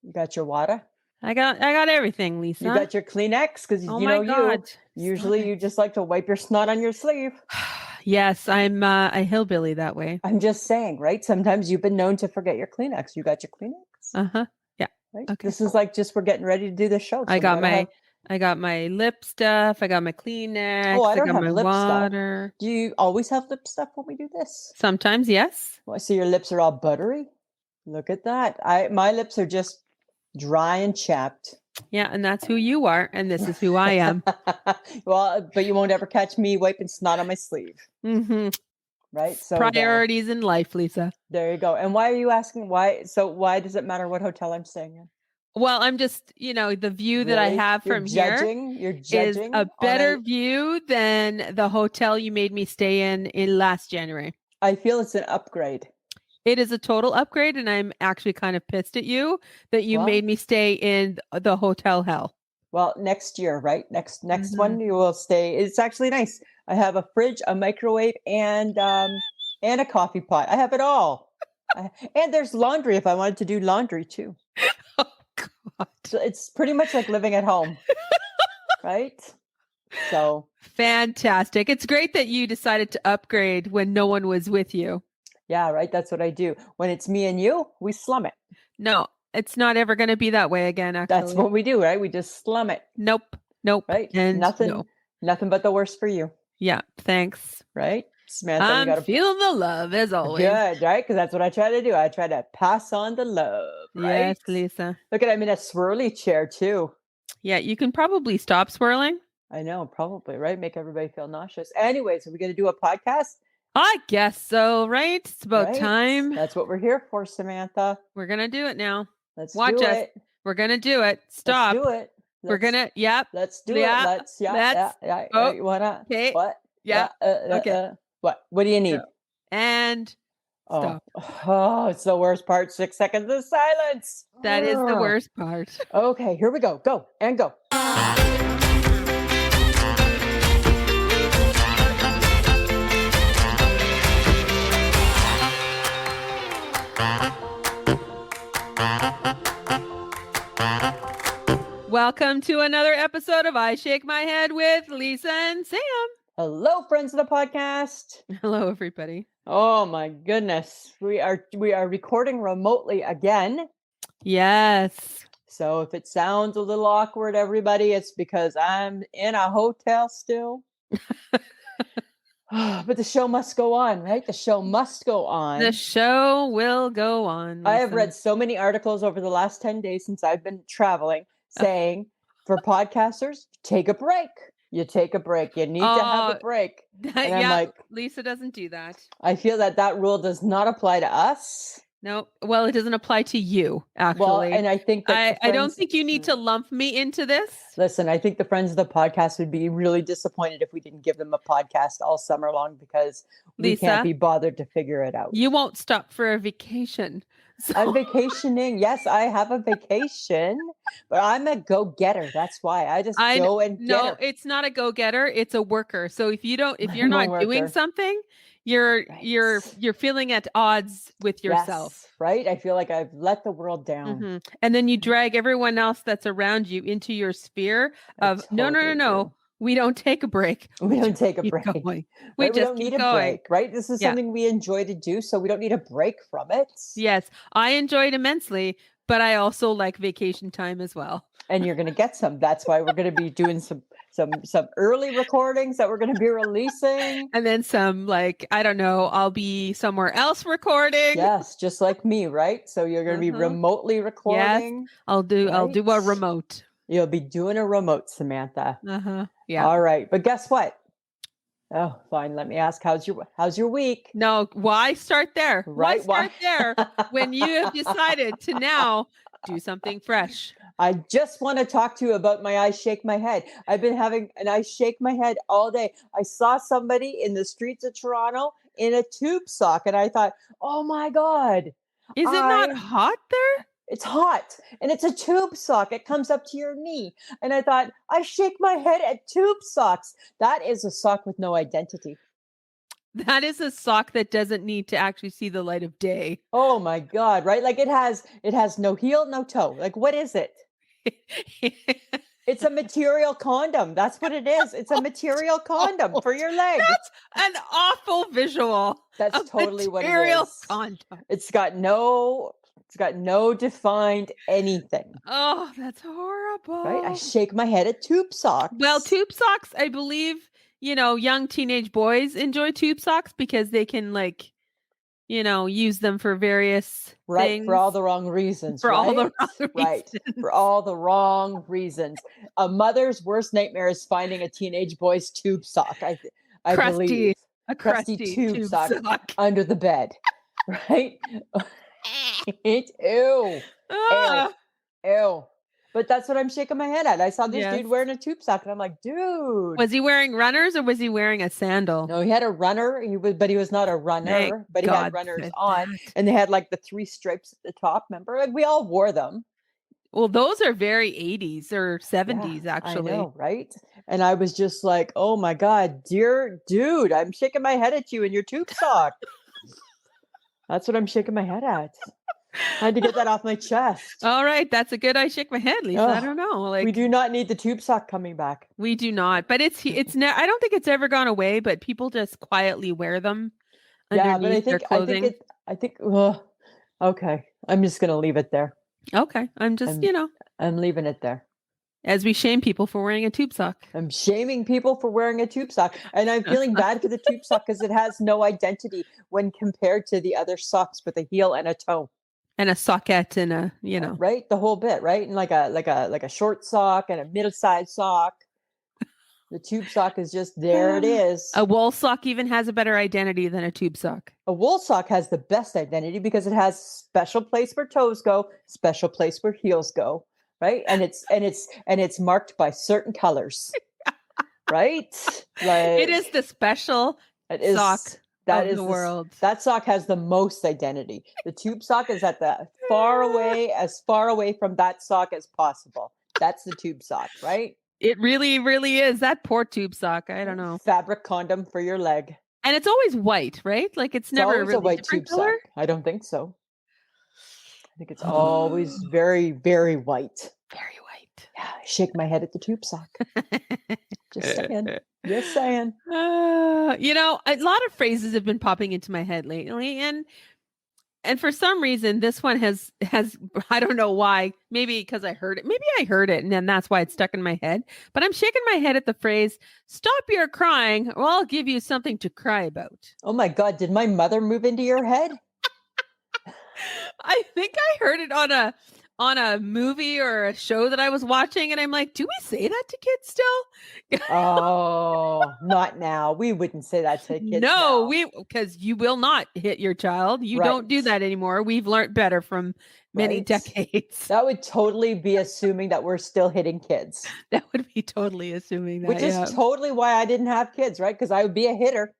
You got your water? I got everything, Lisa. You got your Kleenex? Because Oh you my know God. usually you just like to wipe your snot on your sleeve. Yes, I'm a hillbilly that way. I'm just saying, right? Sometimes you've been known to forget your Kleenex. You got your Kleenex? Uh-huh. Yeah. Right? Okay. This is like just we're getting ready to do the show. I So we got gotta my have I got my lip stuff. I got my Kleenex. I I don't got have my lip stuff. water. Do you always have lip stuff when we do this? Sometimes, yes. Well, I see your lips are all buttery. Look at that. My lips are just dry and chapped. Yeah, and that's who you are, and this is who I am. Well, but you won't ever catch me wiping snot on my sleeve. Mm-hmm. Right? So Priorities in life, Lisa. there you go. And why are you asking why? So why does it matter what hotel I'm staying in? Well, I'm just, the view that I Really? have You're from here judging? You're is judging a on better view than the hotel you made me stay in last January. I feel it's an upgrade. It is a total upgrade, and I'm actually kind of pissed at you that you Well, made me stay in the hotel hell. well, next year, right? Next Mhm. one you will stay. It's actually nice. I have a fridge, a microwave, and a coffee pot. I have it all. And there's laundry if I wanted to do laundry too. Oh God. So it's pretty much like living at home, right? So Fantastic. It's great that you decided to upgrade when no one was with you. yeah, right. That's what I do. When it's me and you, we slum it. No, it's not ever going to be that way again, That's actually. what we do, right? We just slum it. Nope. Nope. Right? And Nothing but the worst for you. Yeah. Thanks. Right? Samantha, we I'm got to feeling the love as always. good, right? Because that's what I try to do. I try to pass on the love, right? Yes, Lisa. Look at I'm in a swirly chair too. Yeah, you can probably stop swirling. I know, probably, right? Make everybody feel nauseous. Anyways, are we going to do a podcast? I guess so, right? It's about Right? time. That's what we're here for, Samantha. We're going to do it now. Let's Watch do us. it. We're going to do it. Stop. Let's do it. We're going to, yep. Let's do Yeah, it. Let's, yeah. oh, You wanna? okay. What? Yeah. Okay. What? What do you need? And stop. Oh, it's the worst part. 6 seconds of silence. That is the worst part. Okay, here we go. Go and go. Welcome to another episode of I Shake My Head with Lisa and Sam. Hello, friends of the podcast. Hello, everybody. Oh my goodness. We are recording remotely again. Yes. So if it sounds a little awkward, everybody, it's because I'm in a hotel still. But the show must go on, right? The show must go on. The show will go on. Lisa. I have read so many articles over the last 10 days since I've been traveling saying for podcasters, take a break. You take a break. You need to have a break. And I'm like, Lisa doesn't do that. I feel that rule does not apply to us. No, well, it doesn't apply to you, actually. Well, and I think that I don't think you need to lump me into this. Listen, I think the friends of the podcast would be really disappointed if we didn't give them a podcast all summer long because we can't be bothered to figure it out. You won't stop for a vacation. So. I'm vacationing. Yes, I have a vacation, but I'm a go-getter. That's why I just go and get No, it's not a go-getter. It's a worker. So if you're not doing something, you're feeling at odds with yourself. Yes, right? I feel like I've let the world down. Mm-hmm. And then you drag everyone else that's around you into your sphere of no. We don't take a break. We don't take a break. We right? just we don't need a break, right? This is something we enjoy to do, so we don't need a break from it. Yes, I enjoy it immensely, but I also like vacation time as well. And you're going to get some. That's why we're going to be doing some early recordings that we're going to be releasing. And then some, like, I don't know, I'll be somewhere else recording. Yes, just like me, right? So you're going to be remotely recording. Yes, I'll do a remote. You'll be doing a remote, Samantha. Yeah. All right. But guess what? Oh, fine. Let me ask, how's your week? No, why start there? Right. Why start there when you have decided to now do something fresh? I just want to talk to you about my I shake my head. I've been having an I shake my head all day. I saw somebody in the streets of Toronto in a tube sock and I thought, oh my God. Is it not hot there? It's hot and it's a tube sock. It comes up to your knee. And I thought, I shake my head at tube socks. That is a sock with no identity. That is a sock that doesn't need to actually see the light of day. Oh my God, right? Like it has no heel, no toe. Like what is it? It's a material condom. That's what it is. It's a material condom for your leg. That's an awful visual. That's totally what it is. Condom. It's got no defined anything. Oh, that's horrible. Right? I shake my head at tube socks. Well, tube socks, I believe, young teenage boys enjoy tube socks because they can use them for various things. For all the wrong reasons. For all the wrong reasons. For all the wrong reasons. A mother's worst nightmare is finding a teenage boy's tube sock. I believe. A crusty tube sock under the bed. Right? Ew. Ew. But that's what I'm shaking my head at. I saw this dude wearing a tube sock, and I'm like, dude. Was he wearing runners or was he wearing a sandal? No, he had a runner. But he was not a runner. But he had runners on, and they had like the 3 stripes at the top. Remember, like we all wore them. Well, those are very 80s or 70s, actually. I know, right? And I was just like, oh my God, dear dude, I'm shaking my head at you in your tube sock. That's what I'm shaking my head at. I had to get that off my chest. All right. That's a good I shake my head, Lisa. I don't know. We do not need the tube sock coming back. We do not. But it's I don't think it's ever gone away, but people just quietly wear them underneath their clothing. Okay. I'm just going to leave it there. Okay. I'm leaving it there. As we shame people for wearing a tube sock. I'm shaming people for wearing a tube sock. And I'm feeling bad for the tube sock because it has no identity when compared to the other socks with a heel and a toe. And a socket and a, right? The whole bit, right? And like a short sock and a middle-sized sock. The tube sock is just there. It is. A wool sock even has a better identity than a tube sock. A wool sock has the best identity because it has special place where toes go, special place where heels go, right? And it's marked by certain colors, right? Like it is the special sock. That is the world. That sock has the most identity. The tube sock is at the far away from that sock as possible. That's the tube sock, right? It really, really is. That poor tube sock. I don't know. Fabric condom for your leg. And it's always white, right? Like it's never really a white tube color? Sock. I don't think so. I think it's always very, very white. Very white. Yeah, I shake my head at the tube sock. Just saying. Just saying. A lot of phrases have been popping into my head lately, and for some reason, this one has I don't know why. Maybe because I heard it. Maybe I heard it, and then that's why it's stuck in my head. But I'm shaking my head at the phrase, "Stop your crying, or I'll give you something to cry about." Oh my God! Did my mother move into your head? I think I heard it on a movie or a show that I was watching, and I'm like, do we say that to kids still? Oh, not now. We wouldn't say that to kids. No, because you will not hit your child. You don't do that anymore. We've learned better from many decades. That would totally be assuming that we're still hitting kids. That would be totally assuming that. Which is totally why I didn't have kids, right? Because I would be a hitter.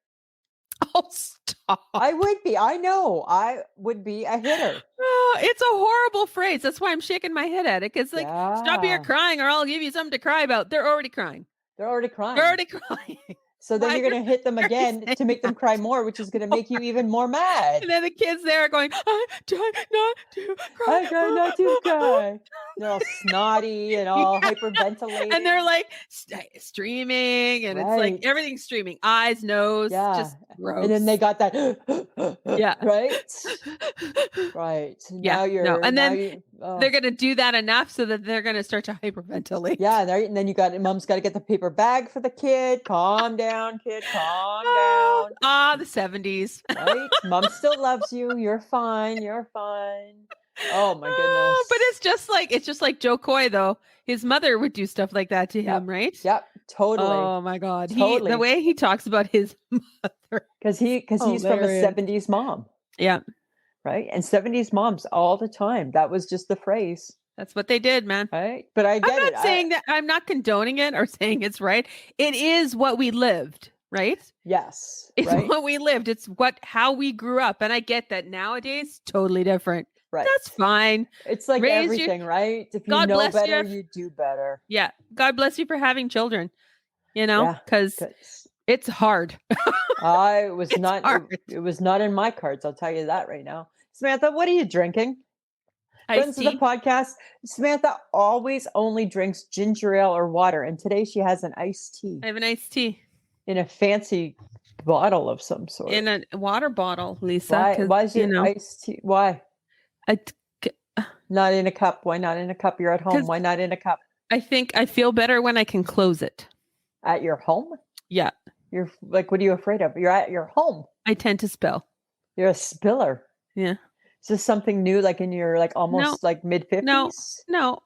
Oh, stop. I would be. I know. I would be a hitter. Oh, it's a horrible phrase. That's why I'm shaking my head at it. Because stop your crying or I'll give you something to cry about. They're already crying. They're already crying. So then you're going to hit them again to make them cry more, which is going to make you even more mad. And then the kids there are going, I try not to cry. I try not to cry. They're all snotty and all hyperventilating. And they're like streaming and it's like everything's streaming. Eyes, nose, just gross. And then they got that. Right? Right. They're going to do that enough so that they're going to start to hyperventilate. Yeah. And then mom's got to get the paper bag for the kid. Calm down, kid. Calm down. The 70s. Right? Mom still loves you. You're fine. You're fine. Oh my goodness. But it's just like Joe Coy though. His mother would do stuff like that to him, right? Yep. Totally. Oh my God. Totally. The way he talks about his mother. Because he's from a 70s mom. Yeah. Right. And 70s moms all the time. That was just the phrase. That's what they did, man. Right. But I'm not saying that I'm not condoning it or saying it's right. It is what we lived, right? Yes. It's what we lived. It's how we grew up. And I get that nowadays, totally different. Right. That's fine. It's like everything, right? If you know better, you do better. Yeah. God bless you for having children, because It's hard. I was It's not. hard. It was not in my cards. I'll tell you that right now. Samantha, what are you drinking? Iced Friends of the tea. podcast, Samantha always only drinks ginger ale or water, and today she has an iced tea I have an iced tea in a fancy bottle of some sort. in a water bottle, Lisa, Why? because Why is your iced tea? Why I not in a cup? Why not in a cup? You're at home. because Why not in a cup? I think I feel better when I can close it. At your home? Yeah, You're like, what are you afraid of? You're at your home. I tend to spill. You're a spiller. Yeah. Is this something new, like in your like No, almost like mid no, 50s? no.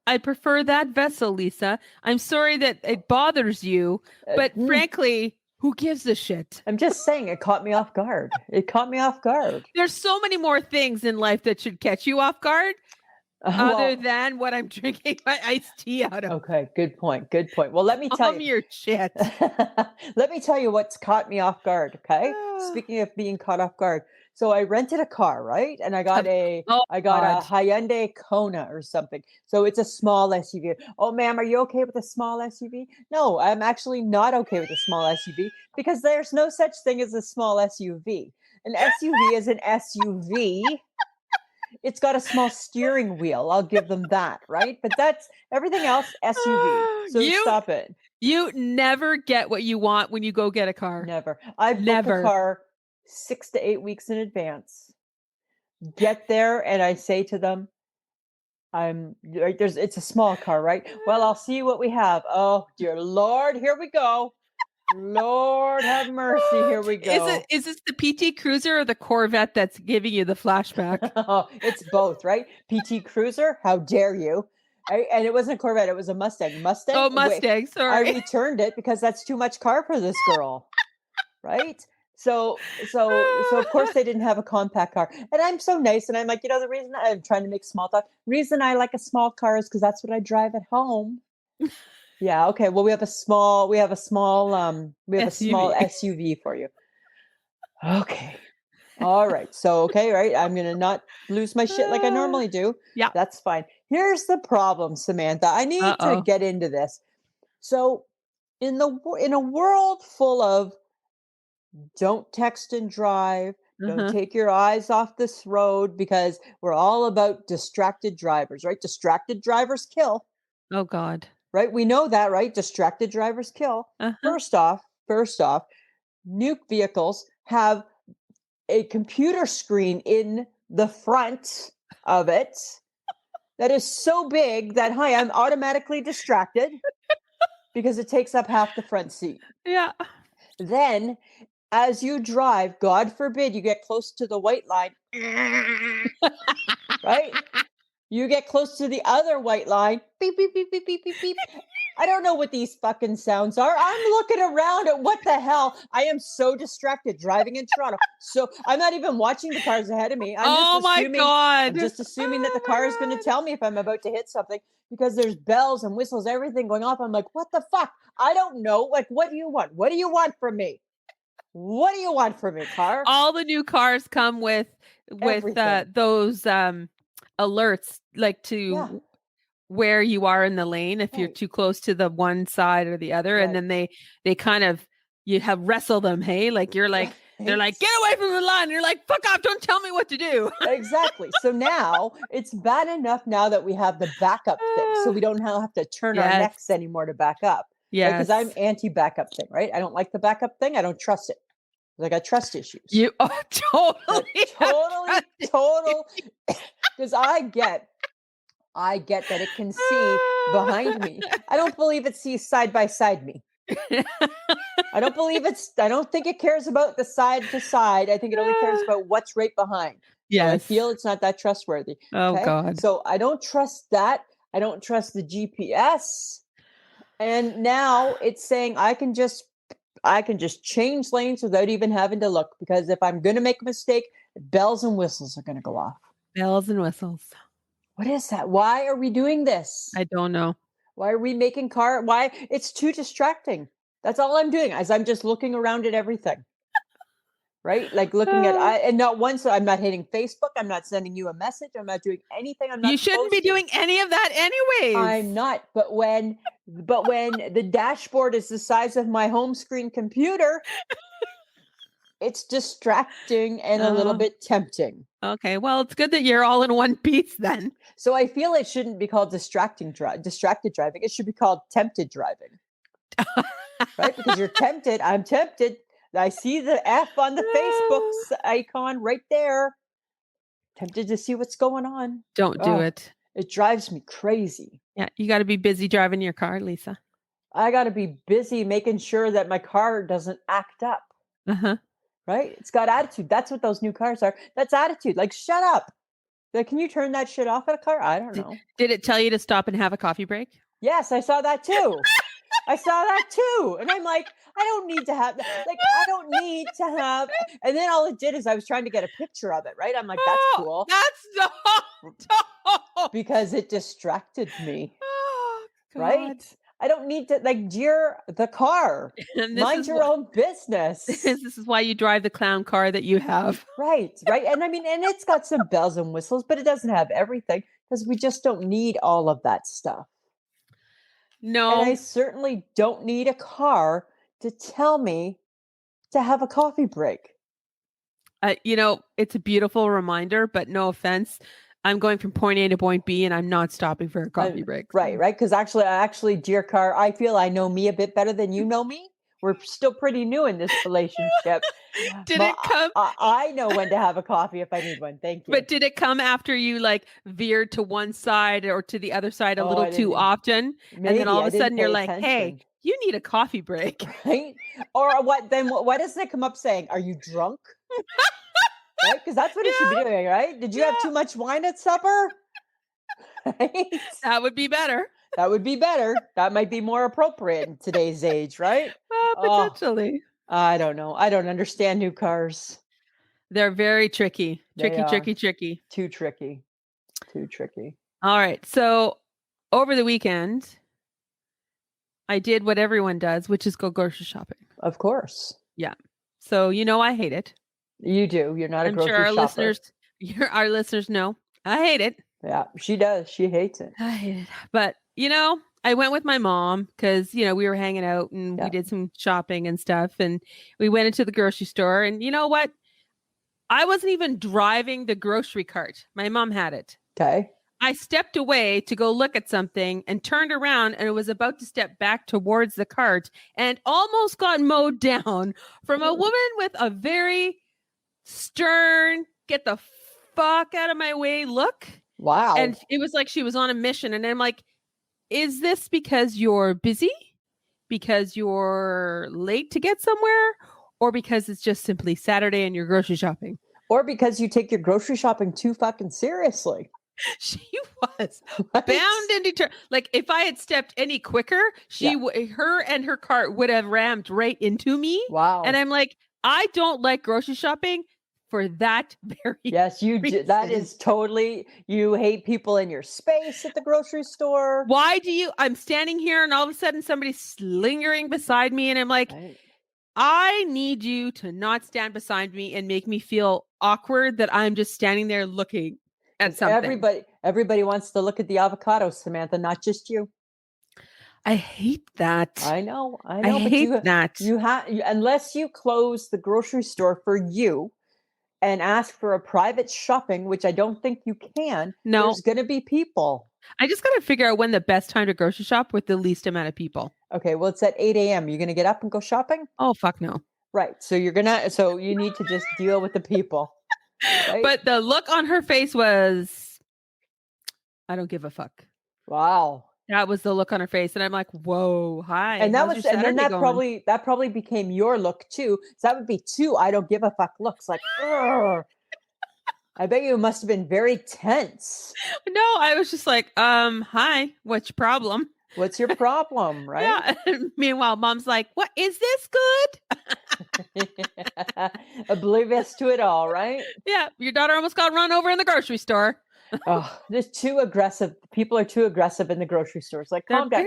I prefer that vessel, Lisa. I'm sorry that it bothers you, but frankly, who gives a shit? I'm just saying, it caught me off guard. It caught me off guard. There's so many more things in life that should catch you off guard other than what I'm drinking my iced tea out of. Okay, good point. Good point. Well, let me tell you. Your shit. Let me tell you what's caught me off guard. Okay. Speaking of being caught off guard. So I rented a car, right? And I got a Hyundai Kona or something. So it's a small SUV. Oh, ma'am, are you okay with a small SUV? No, I'm actually not okay with a small SUV because there's no such thing as a small SUV. An SUV is an SUV. It's got a small steering wheel. I'll give them that, right? But that's everything else SUV. So stop it. You never get what you want when you go get a car. Never. I booked a car 6 to 8 weeks in advance. Get there and I say to them, it's a small car, right? Well, I'll see what we have. Oh, dear Lord, here we go. Lord have mercy, here we go. Is this the PT Cruiser or the Corvette that's giving you the flashback? Oh, it's both, right? PT Cruiser, how dare you? And it wasn't a Corvette, it was a Mustang. Oh, Mustang, sorry. I returned it because that's too much car for this girl, right? So of course they didn't have a compact car. And I'm so nice. And I'm like, the reason I'm trying to make small talk, reason I like a small car is because that's what I drive at home. Yeah. Okay. Well, we have a small SUV for you. Okay. All right. So, okay. Right. I'm going to not lose my shit like I normally do. Yeah. That's fine. Here's the problem, Samantha. I need to get into this. So in a world full of don't text and drive, don't take your eyes off this road because we're all about distracted drivers, right? Distracted drivers kill. Oh God. Right? We know that, right? Distracted drivers kill. First off, new vehicles have a computer screen in the front of it that is so big that, I'm automatically distracted because it takes up half the front seat. Yeah. Then, as you drive, God forbid you get close to the white line, right? You get close to the other white line, beep, beep, beep, beep, beep, beep, beep. I don't know what these fucking sounds are. I'm looking around at what the hell. I am so distracted driving in Toronto. So I'm not even watching the cars ahead of me. I'm just assuming that the car is going to tell me if I'm about to hit something because there's bells and whistles, everything going off. I'm like, what the fuck? I don't know. Like, what do you want? What do you want from me? What do you want from me, car? All the new cars come with those alerts, like to where you are in the lane if you're too close to the one side or the other, and then they kind of you have wrestle them. Hey, like you're like they're like, get away from the line. You're like, fuck off! Don't tell me what to do. Exactly. So now it's bad enough now that we have the backup thing, so we don't have to turn our necks anymore to back up. Yeah, because I'm anti-backup thing, right? I don't like the backup thing. I don't trust it. I got trust issues. You totally. Because I get that it can see behind me. I don't believe it sees side by side me. I don't think it cares about the side to side. I think it only cares about what's right behind. Yeah. So I feel it's not that trustworthy. Oh God. So I don't trust that. I don't trust the GPS. And now it's saying I can just change lanes without even having to look, because if I'm going to make a mistake, bells and whistles are going to go off. Bells and whistles. What is that? Why are we doing this? I don't know. Why are we making why? It's too distracting. That's all I'm doing, is I'm just looking around at everything. Right? Like looking at, and not once, I'm not hitting Facebook. I'm not sending you a message. I'm not doing anything. You shouldn't be doing any of that anyways. I'm not. But when But when the dashboard is the size of my home screen computer, it's distracting and a little Oh, bit tempting. okay. Well, it's good that you're all in one piece then. So I feel it shouldn't be called distracted driving. It should be called tempted driving, right? Because you're tempted. I'm tempted. I see the F on the Facebook's icon right there. Tempted to see what's going on. Don't do Oh, it. it drives me crazy. Yeah, you got to be busy driving your car, Lisa. I got to be busy making sure that my car doesn't act up, Uh-huh. right? It's got attitude. That's what those new cars are. That's attitude. Like, shut up. Like, can you turn that shit off at a car? I don't know. Did it tell you to stop and have a coffee break? Yes, I saw that too. I saw that too. And I'm like, I don't need to have that. Like, I don't need to have. And then all it did is I was trying to get a picture of it, right? I'm like, that's Oh, cool that's no. because it distracted me, Oh, God. right? I don't need to, like, jeer the car. And this Mind is your own business. this is why you drive the clown car that you have. Right, right. And I mean, and it's got some bells and whistles, but it doesn't have everything because we just don't need all of that stuff. And I No, certainly don't need a car to tell me to have a coffee break. it's a beautiful reminder, but no offense. I'm going from point A to point B and I'm not stopping for a coffee break. Right, right. Because actually, dear car, I feel I know me a bit better than you know me. We're still pretty new in this relationship. Did it come? I know when to have a coffee if I need one. Thank you. But did it come after you like veered to one side or to the other side a Oh, little I too didn't. often? And then all Maybe of I a didn't sudden you're pay like, hey, attention. you need a coffee break. Right? Or what? Then what doesn't it come up saying? Are you drunk? Right? Because that's what it should be Yeah, doing, right? Did you have yeah. too much wine at supper? Right? That would be better. That would be better. That might be more appropriate in today's age, right? Oh, Potentially. I don't know. I don't understand new cars. They're very tricky. They Tricky, are tricky, tricky. too tricky. Too tricky. All right. So over the weekend, I did what everyone does, which is go grocery shopping. Of course. Yeah. So I hate it. You do. You're not a I'm sure grocery shopper. our listeners know. I hate it. Yeah, she does. She hates it. I hate it. But I went with my mom because we were hanging out and Yeah. we did some shopping and stuff. And we went into the grocery store. And you know what? I wasn't even driving the grocery cart. My mom had it. Okay. I stepped away to go look at something and turned around and was about to step back towards the cart and almost got mowed down from a woman with a very stern, get the fuck out of my way look. Wow. And it was like she was on a mission. And I'm like, is this because you're busy? Because you're late to get somewhere? Or because it's just simply Saturday and you're grocery shopping? Or because you take your grocery shopping too fucking seriously. She was Right? bound and determined. Like if I had stepped any quicker, her and her cart would have rammed right into me. Wow. And I'm like, I don't like grocery shopping for that very Yes, you do. That is totally, you hate people in your space at the grocery store. Why I'm standing here and all of a sudden somebody's lingering beside me and I'm like, Right. I need you to not stand beside me and make me feel awkward that I'm just standing there looking at something. Everybody wants to look at the avocado, Samantha, not just you. I hate that. I know. I but hate that. You have, unless you close the grocery store for you and ask for a private shopping, which I don't think you can. No. There's going to be people. I just got to figure out when the best time to grocery shop with the least amount of people. Okay, well, it's at 8 a.m. You're going to get up and go shopping? Oh, fuck no. Right. So you need to just deal with the people. Right? But the look on her face was, I don't give a fuck. Wow. That was the look on her face. And I'm like, whoa, hi. And then that probably became your look too. So that would be two I don't give a fuck looks. Like, ugh. I bet you must have been very tense. No, I was just like, hi, what's your problem? What's your problem, right? Yeah. Meanwhile, mom's like, what, is this good? Oblivious to it all, right? Yeah. Your daughter almost got run over in the grocery store. Oh, there's too aggressive. People are too aggressive in the grocery stores. Like, calm down.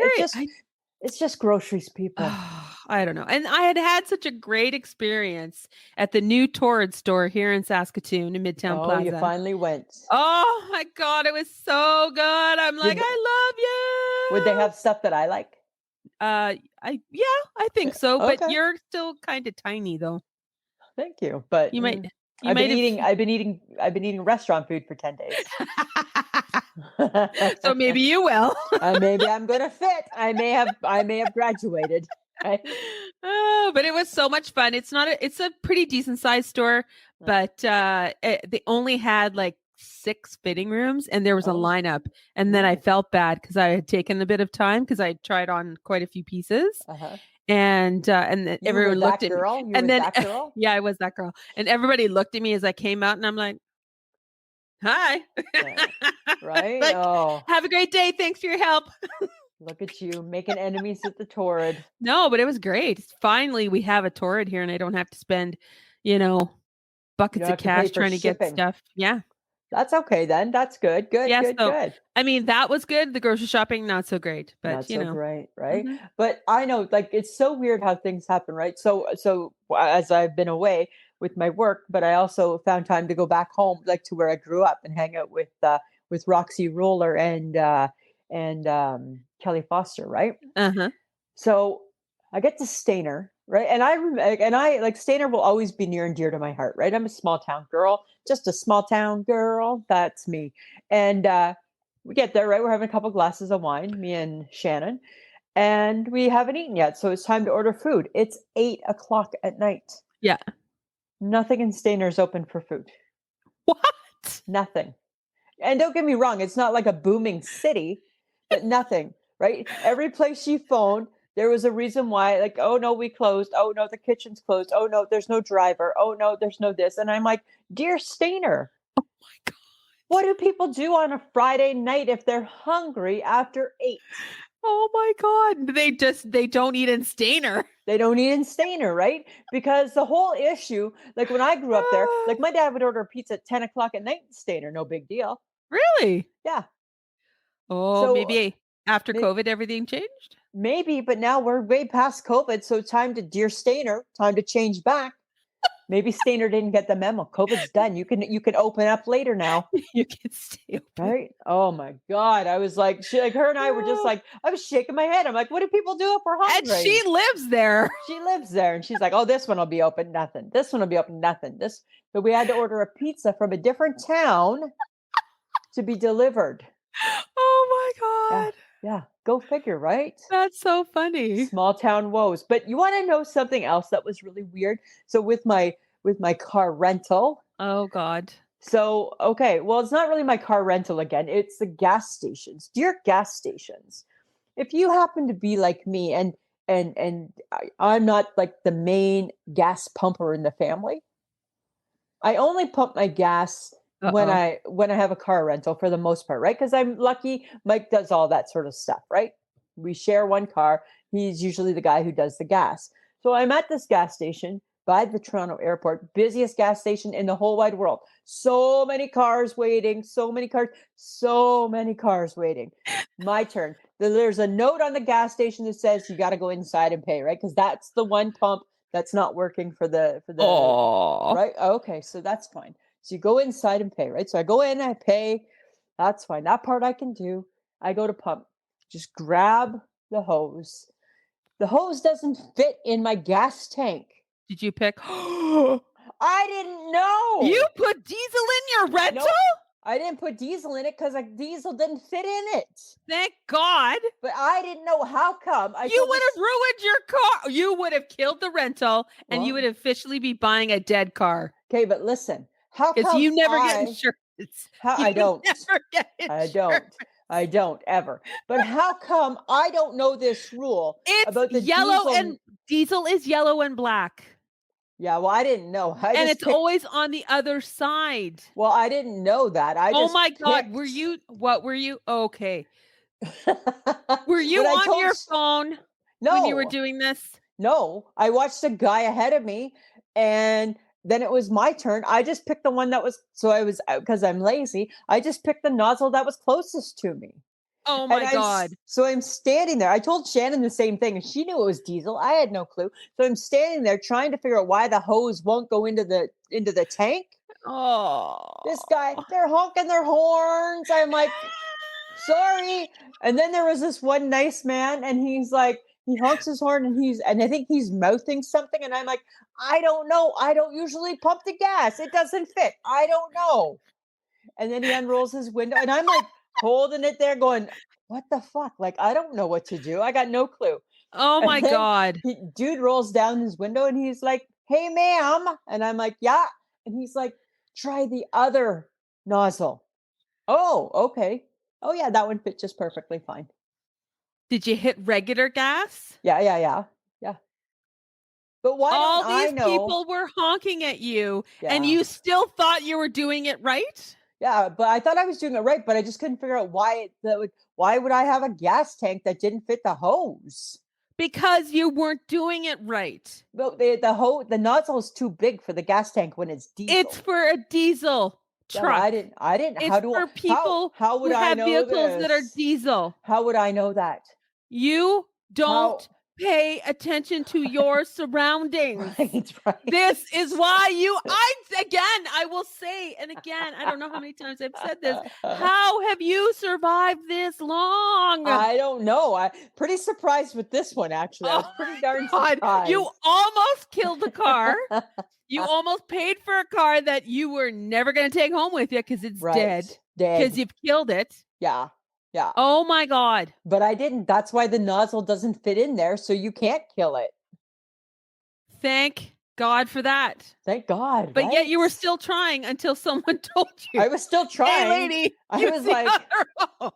It's just groceries, people. I don't know. And I had such a great experience at the new Torrid store here in Saskatoon in Midtown Plaza. You finally went. Oh my God, it was so good. I'm like, I love you. Would they have stuff that I like? I think so, but Okay, you're still kind of tiny though. thank you. But You might you might have I've been eating restaurant food for 10 days. so maybe you will. Maybe I'm gonna fit. I may have graduated. Right? Oh, but it was so much fun. It's a pretty decent sized store, but they only had like 6 fitting rooms and there was a Oh, lineup. And then I ooh, felt bad because I had taken a bit of time because I tried on quite a few pieces. uh-huh. And then You were everyone looked that at me. girl. You And were then that girl. yeah, I was that girl. And everybody looked at me as I came out and I'm like, "Hi." Yeah. Right. Like, Oh, "Have a great day. Thanks for your help." look at you making enemies at the torrid. No, but it was great. Finally, we have a torrid here and I don't have to spend, you know, You don't buckets of have to pay cash for trying to get shipping. stuff. Yeah. That's okay then. That's good. Good. Yeah, Good. so, Good. I mean, that was good. The grocery shopping, not so great, but, Not so great, right? Mhm. But I know, like, it's so weird how things happen, right? As I've been away with my work, but I also found time to go back home, like to where I grew up, and hang out with Roxy Roller and Kelly Foster, right? Uh-huh. So I get to Stayner, right? And I like Stayner will always be near and dear to my heart, right? I'm a small town girl, just a small town girl. That's me. And we get there, right? We're having a couple glasses of wine, me and Shannon, and we haven't eaten yet. So it's time to order food. It's 8 o'clock at night. Yeah. Nothing in Stayner's open for food. What? Nothing. And don't get me wrong, it's not like a booming city, but nothing, right? Every place you phone, there was a reason why, like, oh no, we closed. Oh no, the kitchen's closed. Oh no, there's no driver. Oh no, there's no this. And I'm like, dear Stainer, Oh my god. what do people do on a Friday night if they're hungry after 8? Oh my god. They don't eat in Stayner. They don't eat in Stainer, right? Because the whole issue, like when I grew up there, like my dad would order a pizza at 10 o'clock at night in Stainer, no big deal. Really? Yeah. Oh, So maybe after may- COVID everything changed? maybe, but now we're way past COVID. So time to, dear Stainer, time to change back. Maybe Stainer didn't get the memo. COVID's done. You can open up later now. You can stay open. Right? Oh my God. I was like, like her and I were just Oh, like, I was shaking my head. I'm like, what do people do if we're and she hungry? lives there. She lives there and she's like, oh, this one will be open, nothing. This one will be open, nothing. So we had to order a pizza from a different town to be delivered. Oh Yeah. my god. Yeah. Go figure, right? That's so funny. Small town woes. But you want to know something else that was really weird? So with my car rental, Oh god. so okay, well, it's not really my car rental again. It's the gas stations. Dear gas stations, if you happen to be like me and I'm not like the main gas pumper in the family, I only pump my gas Uh-oh. when I have a car rental for the most part, right? Because I'm lucky Mike does all that sort of stuff, right? We share one car. He's usually the guy who does the gas. So I'm at this gas station by the Toronto airport, busiest gas station in the whole wide world. So many cars waiting, so many cars waiting. My turn. There's a note on the gas station that says you got to go inside and pay, right? Because that's the one pump that's not working for the Oh. right? Okay, so that's fine. So you go inside and pay, right? So I go in, I pay. That's fine. That part I can do. I go to pump. Just grab the hose. The hose doesn't fit in my gas tank. Did you pick I didn't You know. put diesel in your rental? Nope. I didn't put diesel in it because like diesel didn't fit in it. Thank God. But I didn't know how come. I You told would this have ruined your car. You would have killed the rental and you would well, officially be buying a dead car okay, but listen. How because come you never get insurance. how You I don't. never get I insurance. don't. I don't ever. But how come I don't know this rule It's about the yellow diesel? and diesel is yellow and black. Yeah, well, I didn't know. I And just it's picked. always on the other side. Well, I didn't know that. I Oh just my God. picked. What were you? Okay. Were you When I on told your phone when you were no, doing this? no, I watched a guy ahead of me, and then it was my turn. I just picked the one that was so I was because I'm lazy. I just picked the nozzle that was closest to me. Oh And my God. so I'm standing there. I told Shannon the same thing, and she knew it was diesel. I had no clue. So I'm standing there trying to figure out why the hose won't go into the tank. This guy, Oh. they're honking their horns. I'm like, sorry. And then there was this one nice man, and he's like, He honks his horn and I think he's mouthing something. And I'm like, I don't know. I don't usually pump the gas. It doesn't fit. I don't know. And then he unrolls his window and I'm like holding it there going, what the fuck? Like, I don't know what to do. I got no clue. Oh And my then God. dude rolls down his window and he's like, hey, ma'am. And I'm like, yeah. And he's like, try the other nozzle. Oh, okay. Oh, yeah, that one fit just perfectly fine. Did you hit regular gas? Yeah, yeah, yeah. Yeah. But why don't All I these know? people were honking at you and Yeah. you still thought you were doing it right? Yeah, but I thought I was doing it right, but I just couldn't figure out why would I have a gas tank that didn't fit the hose? Because you weren't doing it right. But the nozzle is too big for the gas tank when it's It's diesel. for a diesel Yeah, well, truck. I didn't It's for people how would who I have know vehicles that are this? diesel. How would I know that? You How don't pay attention to your surroundings. right, right. This is why I will say, and again, I don't know how many times I've said this. How have you survived this long? I don't know. I pretty surprised with this one actually. I Oh was pretty darn my God. You surprised. almost killed a car. You almost paid for a car that you were never going to take home with you because it's Right. dead. Because Dead. you've killed it. Yeah. Yeah. Oh my God. But I didn't. That's why the nozzle doesn't fit in there, so you can't kill it. Thank God for that. Thank God, But yet right? you were still trying until someone told you, I was still hey, trying. lady, I use was the like, other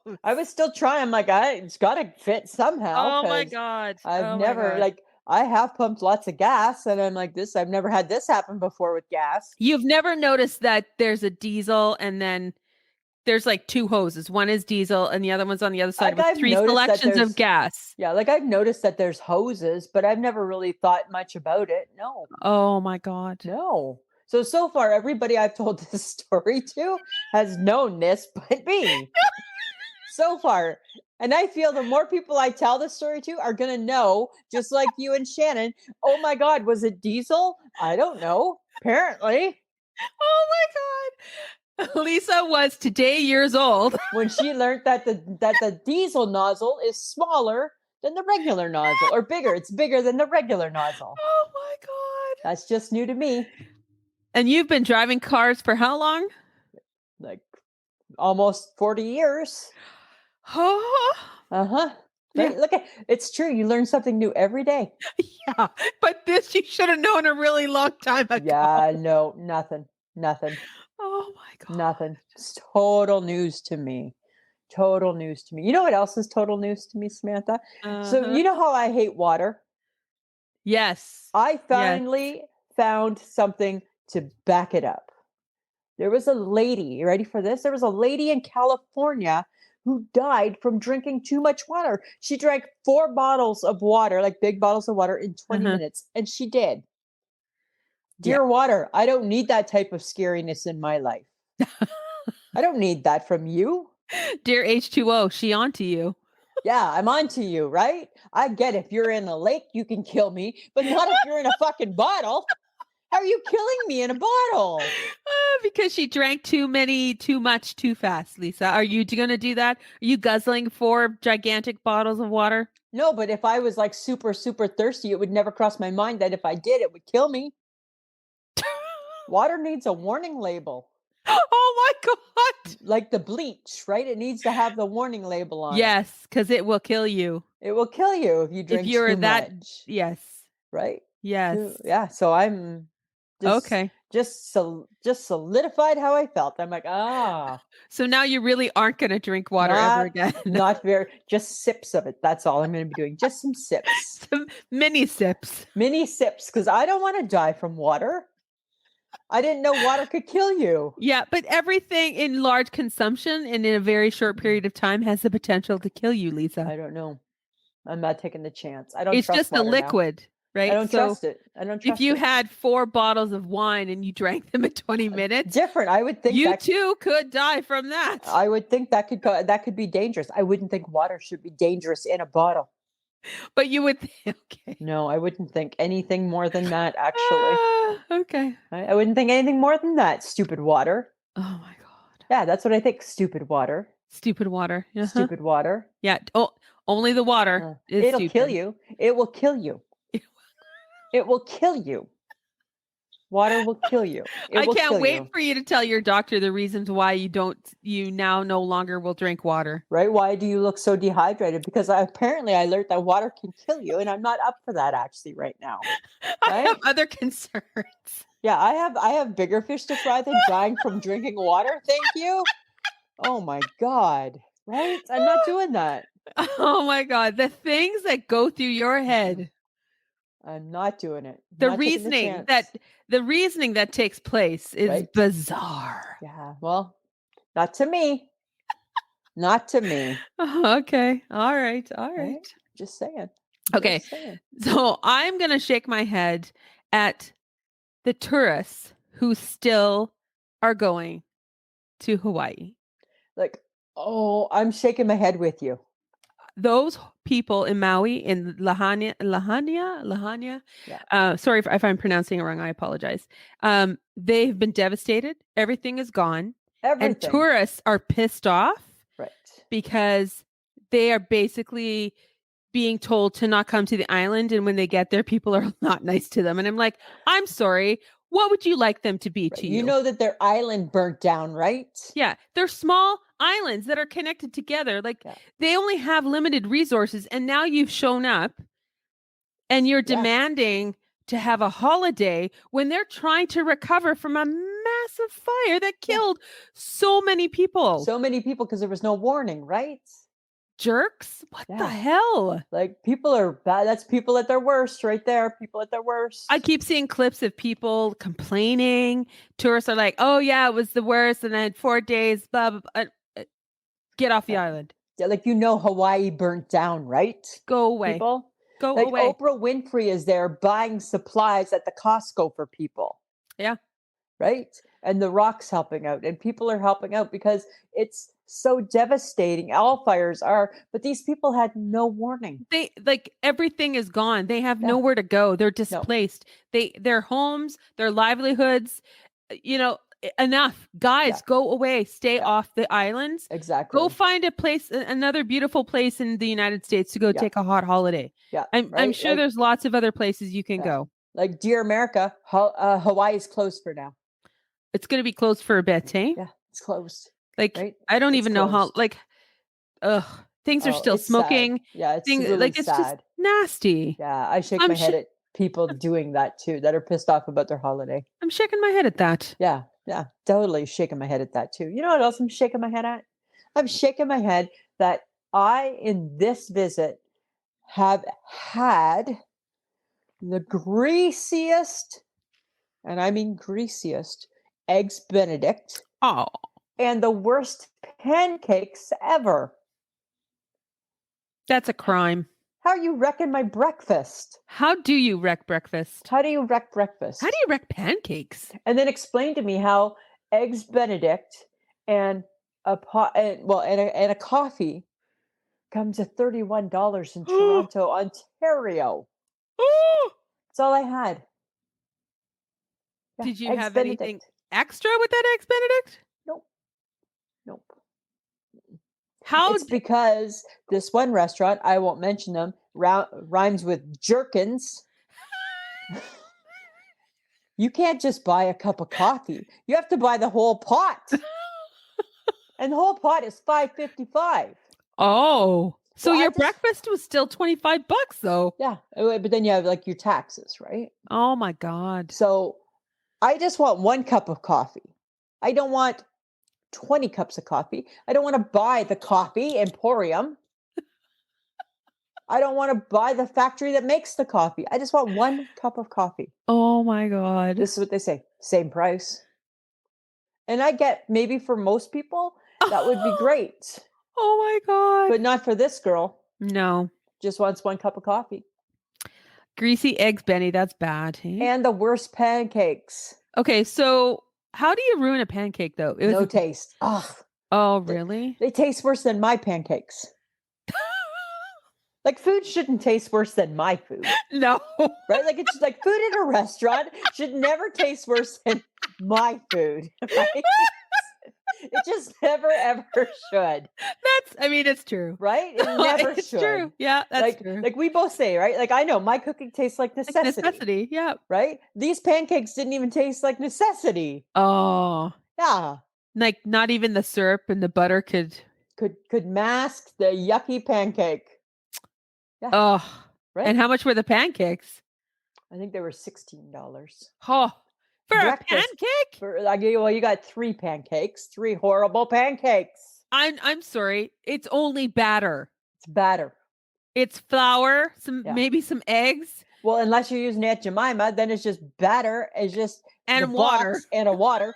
hose. I was still trying. I'm like, it's got to fit somehow Oh my because God. I've Oh my never God. like I have pumped lots of gas, and I'm like this. I've never had this happen before with gas. You've never noticed that there's a diesel and then there's like two hoses. One is diesel and the other one's on the other side Like with I've three noticed that selections of there's gas. yeah, like I've noticed that there's hoses, but I've never really thought much about it. No, Oh my God. no. So far, everybody I've told this story to has known this but me. So far. And I feel the more people I tell this story to are going to know, just like you and Shannon, oh my God, was it diesel? I don't know. Apparently, Oh my God. Lisa was today years old. when she learned that the diesel nozzle is smaller than the regular nozzle or bigger, it's bigger than the regular nozzle. Oh my God. That's just new to me. And you've been driving cars for how long? Like almost 40 years. Oh, Uh-huh. yeah. Right? Look at it's true. You learn something new every day. Yeah. But this you should have known a really long time ago. Yeah, no, nothing. Nothing. Oh my God. Nothing. It's total news to me. Total news to me. You know what else is total news to me, Samantha? So Uh-huh. you know how I hate water? Yes. I Yes. finally found something to back it up. There was a lady, you ready for this? There was a lady in California who died from drinking too much water. She drank 4 bottles of water, like big bottles of water, in 20 Uh-huh. minutes, and she did. Yeah. Dear water, I don't need that type of scariness in my life. I don't need that from you. Dear H2O, she onto you. Yeah, I'm on to you, right? I get if you're in a lake, you can kill me, but not if you're in a fucking bottle. How are you killing me in a bottle? Because she drank too much, too fast, Lisa. Are you going to do that? Are you guzzling 4 gigantic bottles of water? No, but if I was like super, super thirsty, it would never cross my mind that if I did, it would kill me. Water needs a warning label, Oh my God. like the bleach, right? It needs to have the warning label on it. Yes, because it will kill you. It will kill you if you If drink you're too that, much, yes. right? Yes. Yeah, so I'm Okay. just solidified how I felt. I'm like, So now you really aren't going to drink water ever not again. not very just sips of it. That's all I'm going to be doing. Just some sips. Some mini sips. Mini sips cuz I don't want to die from water. I didn't know water could kill you. Yeah, but everything in large consumption and in a very short period of time has the potential to kill you, Lisa. I don't know. I'm not taking the chance. I don't It's trust just a water now. liquid, I right? don't So trust it. I don't if trust you it. had 4 bottles of wine and you drank them in 20 minutes, Different. I would think you that too could die from that. I would think that could be dangerous. I wouldn't think water should be dangerous in a bottle. But you would okay. No, I wouldn't think anything more than that, actually. Okay. I wouldn't think anything more than that. Stupid water. Oh my God. Yeah, that's what I think. Stupid water. Stupid water. Uh-huh. Stupid water. Yeah. Oh, only the water is It'll kill stupid. you. It will kill you. It will kill you. Water will kill you. It I will can't kill wait you. for you to tell your doctor the reasons why you now no longer will drink water. Right? Why do you look so dehydrated? Because apparently I learned that water can kill you, and I'm not up for that actually right now. I Right? have other concerns. Yeah, I have bigger fish to fry than dying from drinking water. Thank you. Oh my God. Right? I'm not doing that. Oh my God. The things that go through your head. I'm not doing it. The Not taking the reasoning chance. that takes place is Right? bizarre. Yeah. Well, not to me. Not to me. Okay. All right. All Right? right. Just saying. Okay. Just saying. So I'm going to shake my head at the tourists who still are going to Hawaii. Like, oh, I'm shaking my head with you. Those people in Maui, in Lahania. Yeah. Sorry if I'm pronouncing it wrong. I apologize. They've been devastated. Everything is gone. And Everything. tourists are pissed off Right. because they are basically being told to not come to the island. And when they get there, people are not nice to them. And I'm like, I'm sorry. What would you like them to be Right. to You you? know that their island burnt down, right? Yeah, they're small islands that are connected together. Like Yeah. they only have limited resources. And now you've shown up and you're Yeah. demanding to have a holiday when they're trying to recover from a massive fire that Yeah. killed so many people. So many people because there was no warning, right? Jerks? What the Yeah. hell? Like people are bad. That's people at their worst right there. People at their worst. I keep seeing clips of people complaining. Tourists are like, oh, yeah, it was the worst. And then 4 days, blah, blah, blah. Get off the island. Yeah, like Hawaii burnt down, right? Go away. People. Go Like away. Oprah Winfrey is there buying supplies at the Costco for people. Yeah. Right? And The Rock's helping out, and people are helping out because it's so devastating. All fires are, but these people had no warning. They like everything is gone. They have Yeah. nowhere to go. They're No. displaced. Their homes, their livelihoods, enough. Guys, Yeah. go away. Stay Yeah. off the islands. Exactly. Go find a place, another beautiful place in the United States to go Yeah. take a hot holiday. Yeah. I'm right? sure Like, there's lots of other places you can Yeah. go. like dear America, Hawaii's closed for now. It's going to be closed for a bit, eh? Yeah, it's closed. Like Right? I don't It's even know how. closed. Like, things are Oh, still it's sad. smoking. Yeah, it's Things really like it's just sad. nasty. Yeah, I shake I'm my head sh- at people doing that too, that are pissed off about their holiday. I'm shaking my head at that. Yeah, totally shaking my head at that too. You know what else I'm shaking my head at? I'm shaking my head that I, in this visit, have had the greasiest, and I mean greasiest, eggs Benedict Oh, and the worst pancakes ever. that's a crime. How are you wrecking my breakfast? How do you wreck breakfast? How do you wreck breakfast? How do you wreck pancakes? And then explain to me how eggs Benedict and a pot and a coffee comes at $31 in Toronto, Ontario. That's all I had. Yeah, Did you eggs have Benedict. anything extra with that eggs Benedict? Nope. How? It's because this one restaurant, I won't mention them, rhymes with jerkins. You can't just buy a cup of coffee. You have to buy the whole pot. And the whole pot is $5.55. Oh, so I your just- breakfast was still $25 though. Yeah, but then you have like your taxes, right? Oh my God. So I just want one cup of coffee. I don't want 20 cups of coffee. I don't want to buy the coffee emporium. I don't want to buy the factory that makes the coffee. I just want one cup of coffee. Oh my God. This is what they say, same price. And I get maybe for most people, that would be great, Oh my God. but not for this girl. No. Just wants one cup of coffee. Greasy eggs, Benny. That's bad. Eh? And the worst pancakes. Okay, so how do you ruin a pancake though? No taste. Ugh. Oh, really? They taste worse than my pancakes. Like food shouldn't taste worse than my food, No. right? Like it's like food at a restaurant should never taste worse than my food. Right? It just never ever should. I mean, it's true. Right? It never It's should. true. Yeah, that's true. Like we both say, right? Like I know my cooking tastes like Like necessity, necessity. Yeah. right? These pancakes didn't even taste like necessity. Oh, Yeah. like not even the syrup and the butter could. Could mask the yucky pancake. Yeah, Oh, right? and how much were the pancakes? I think they were $16. Oh, for a Breakfast pancake? for like well, you got 3 pancakes, 3 horrible pancakes. I'm sorry. It's only batter. It's batter. It's flour, some Yeah. maybe some eggs Well, unless you're using Aunt Jemima, then it's just batter. It's just the and water. box and a water,